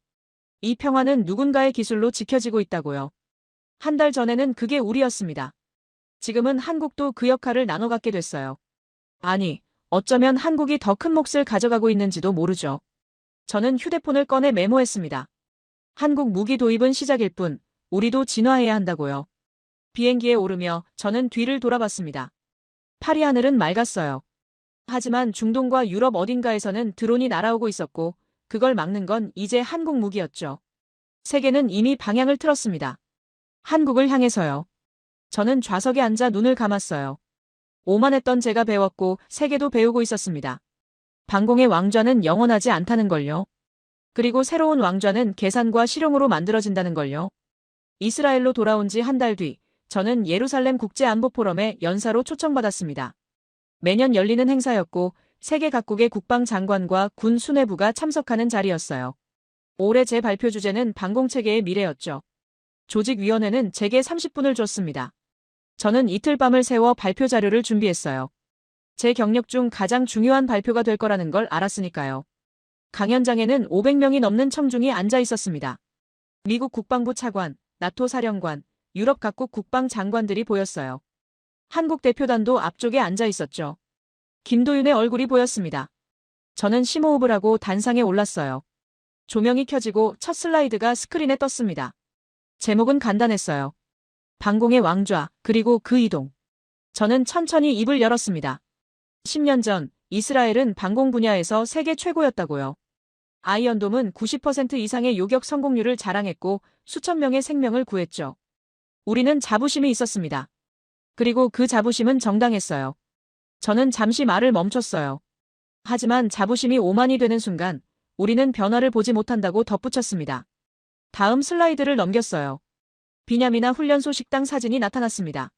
이 평화는 누군가의 기술로 지켜지고 있다고요. 한 달 전에는 그게 우리였습니다. 지금은 한국도 그 역할을 나눠 갖게 됐어요. 아니, 어쩌면 한국이 더 큰 몫을 가져가고 있는지도 모르죠. 저는 휴대폰을 꺼내 메모했습니다. 한국 무기 도입은 시작일 뿐, 우리도 진화해야 한다고요. 비행기에 오르며 저는 뒤를 돌아봤습니다. 파리 하늘은 맑았어요. 하지만 중동과 유럽 어딘가에서는 드론이 날아오고 있었고, 그걸 막는 건 이제 한국 무기였죠. 세계는 이미 방향을 틀었습니다. 한국을 향해서요. 저는 좌석에 앉아 눈을 감았어요. 오만했던 제가 배웠고 세계도 배우고 있었습니다. 방공의 왕좌는 영원하지 않다는 걸요. 그리고 새로운 왕좌는 계산과 실용으로 만들어진다는 걸요. 이스라엘로 돌아온 지 한 달 뒤, 저는 예루살렘 국제안보포럼에 연사로 초청받았습니다. 매년 열리는 행사였고 세계 각국의 국방장관과 군 수뇌부가 참석하는 자리였어요. 올해 제 발표 주제는 방공체계의 미래였죠. 조직위원회는 제게 30분을 줬습니다. 저는 이틀 밤을 새워 발표 자료를 준비했어요. 제 경력 중 가장 중요한 발표가 될 거라는 걸 알았으니까요. 강연장에는 500명이 넘는 청중이 앉아 있었습니다. 미국 국방부 차관, 나토 사령관, 유럽 각국 국방장관들이 보였어요. 한국 대표단도 앞쪽에 앉아 있었죠. 김도윤의 얼굴이 보였습니다. 저는 심호흡을 하고 단상에 올랐어요. 조명이 켜지고 첫 슬라이드가 스크린에 떴습니다. 제목은 간단했어요. 방공의 왕좌, 그리고 그 이동. 저는 천천히 입을 열었습니다. 10년 전 이스라엘은 방공 분야에서 세계 최고였다고요. 아이언돔은 90% 이상의 요격 성공률을 자랑했고 수천 명의 생명을 구했죠. 우리는 자부심이 있었습니다. 그리고 그 자부심은 정당했어요. 저는 잠시 말을 멈췄어요. 하지만 자부심이 오만이 되는 순간 우리는 변화를 보지 못한다고 덧붙였습니다. 다음 슬라이드를 넘겼어요. 비냐미나 훈련소 식당 사진이 나타났습니다.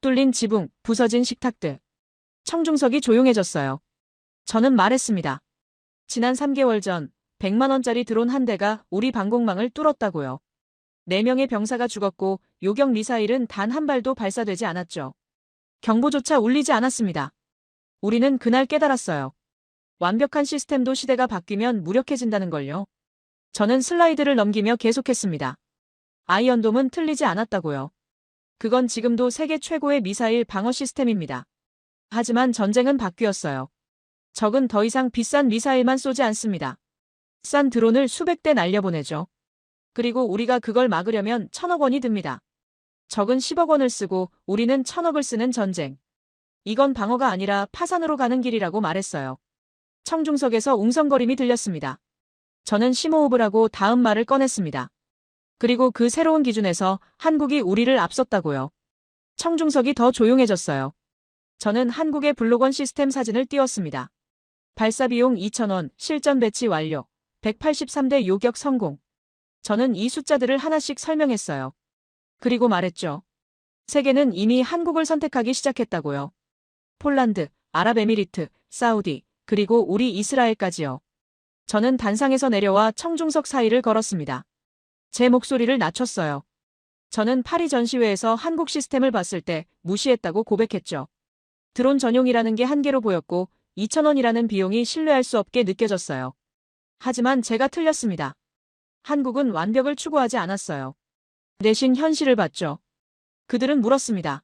뚫린 지붕, 부서진 식탁들. 청중석이 조용해졌어요. 저는 말했습니다. 지난 3개월 전 100만 원짜리 드론 한 대가 우리 방공망을 뚫었다고요. 4명의 병사가 죽었고 요격 미사일은 단 한 발도 발사되지 않았죠. 경보조차 울리지 않았습니다. 우리는 그날 깨달았어요. 완벽한 시스템도 시대가 바뀌면 무력해진다는 걸요. 저는 슬라이드를 넘기며 계속했습니다. 아이언돔은 틀리지 않았다고요. 그건 지금도 세계 최고의 미사일 방어 시스템입니다. 하지만 전쟁은 바뀌었어요. 적은 더 이상 비싼 미사일만 쏘지 않습니다. 싼 드론을 수백 대 날려보내죠. 그리고 우리가 그걸 막으려면 1,000억 원이 듭니다. 적은 10억 원을 쓰고 우리는 1,000억을 쓰는 전쟁. 이건 방어가 아니라 파산으로 가는 길이라고 말했어요. 청중석에서 웅성거림이 들렸습니다. 저는 심호흡을 하고 다음 말을 꺼냈습니다. 그리고 그 새로운 기준에서 한국이 우리를 앞섰다고요. 청중석이 더 조용해졌어요. 저는 한국의 블록원 시스템 사진을 띄웠습니다. 발사 비용 2,000원, 실전 배치 완료, 183대 요격 성공. 저는 이 숫자들을 하나씩 설명했어요. 그리고 말했죠. 세계는 이미 한국을 선택하기 시작했다고요. 폴란드, 아랍에미리트, 사우디, 그리고 우리 이스라엘까지요. 저는 단상에서 내려와 청중석 사이를 걸었습니다. 제 목소리를 낮췄어요. 저는 파리 전시회에서 한국 시스템을 봤을 때 무시했다고 고백했죠. 드론 전용이라는 게 한계로 보였고 2,000원이라는 비용이 신뢰할 수 없게 느껴졌어요. 하지만 제가 틀렸습니다. 한국은 완벽을 추구하지 않았어요. 대신 현실을 봤죠. 그들은 물었습니다.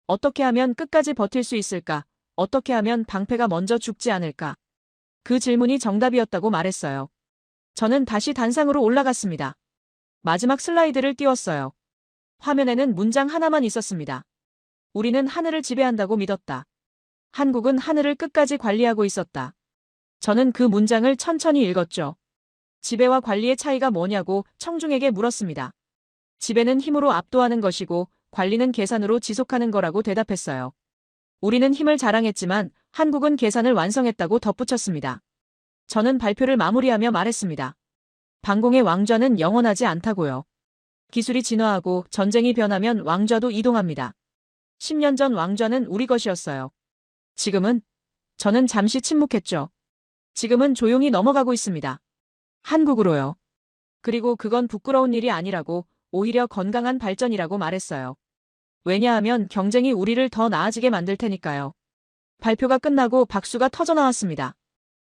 어떻게 하면 끝까지 버틸 수 있을까? 어떻게 하면 방패가 먼저 죽지 않을까? 그 질문이 정답이었다고 말했어요. 저는 다시 단상으로 올라갔습니다. 마지막 슬라이드를 띄웠어요. 화면에는 문장 하나만 있었습니다. 우리는 하늘을 지배한다고 믿었다. 한국은 하늘을 끝까지 관리하고 있었다. 저는 그 문장을 천천히 읽었죠. 지배와 관리의 차이가 뭐냐고 청중에게 물었습니다. 지배는 힘으로 압도하는 것이고 관리는 계산으로 지속하는 거라고 대답했어요. 우리는 힘을 자랑했지만 한국은 계산을 완성했다고 덧붙였습니다. 저는 발표를 마무리하며 말했습니다. 방공의 왕좌는 영원하지 않다고요. 기술이 진화하고 전쟁이 변하면 왕좌도 이동합니다. 10년 전 왕좌는 우리 것이었어요. 지금은? 저는 잠시 침묵했죠. 지금은 조용히 넘어가고 있습니다. 한국으로요. 그리고 그건 부끄러운 일이 아니라고, 오히려 건강한 발전이라고 말했어요. 왜냐하면 경쟁이 우리를 더 나아지게 만들 테니까요. 발표가 끝나고 박수가 터져나왔습니다.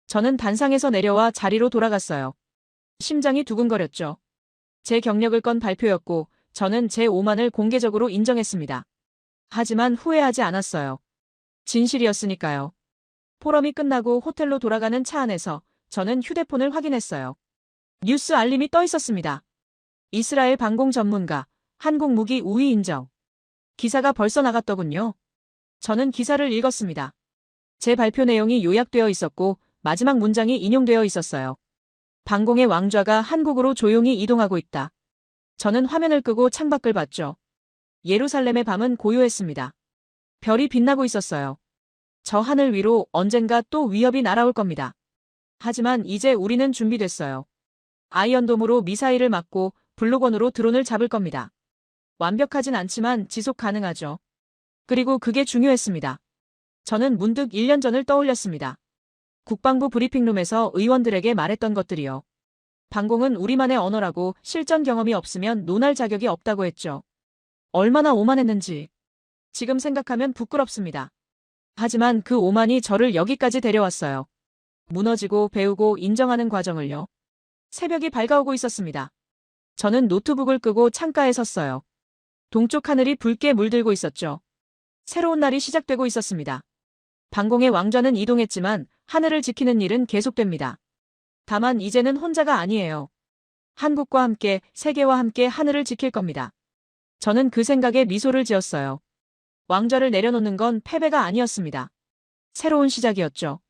저는 단상에서 내려와 자리로 돌아갔어요. 심장이 두근거렸죠. 제 경력을 건 발표였고 저는 제 오만을 공개적으로 인정했습니다. 하지만 후회하지 않았어요. 진실이었으니까요. 포럼이 끝나고 호텔로 돌아가는 차 안에서 저는 휴대폰을 확인했어요. 뉴스 알림이 떠 있었습니다. 이스라엘 방공 전문가, 한국 무기 우위 인정. 기사가 벌써 나갔더군요. 저는 기사를 읽었습니다. 제 발표 내용이 요약되어 있었고 마지막 문장이 인용되어 있었어요. 방공의 왕좌가 한국으로 조용히 이동하고 있다. 저는 화면을 끄고 창밖을 봤죠. 예루살렘의 밤은 고요했습니다. 별이 빛나고 있었어요. 저 하늘 위로 언젠가 또 위협이 날아올 겁니다. 하지만 이제 우리는 준비됐어요. 아이언돔으로 미사일을 맞고 블록원으로 드론을 잡을 겁니다. 완벽하진 않지만 지속 가능하죠. 그리고 그게 중요했습니다. 저는 문득 1년 전을 떠올렸습니다. 국방부 브리핑룸에서 의원들에게 말했던 것들이요. 방공은 우리만의 언어라고 실전 경험이 없으면 논할 자격이 없다고 했죠. 얼마나 오만했는지. 지금 생각하면 부끄럽습니다. 하지만 그 오만이 저를 여기까지 데려왔어요. 무너지고 배우고 인정하는 과정을요. 새벽이 밝아오고 있었습니다. 저는 노트북을 끄고 창가에 섰어요. 동쪽 하늘이 붉게 물들고 있었죠. 새로운 날이 시작되고 있었습니다. 방공의 왕좌는 이동했지만 하늘을 지키는 일은 계속됩니다. 다만 이제는 혼자가 아니에요. 한국과 함께, 세계와 함께 하늘을 지킬 겁니다. 저는 그 생각에 미소를 지었어요. 왕좌를 내려놓는 건 패배가 아니었습니다. 새로운 시작이었죠.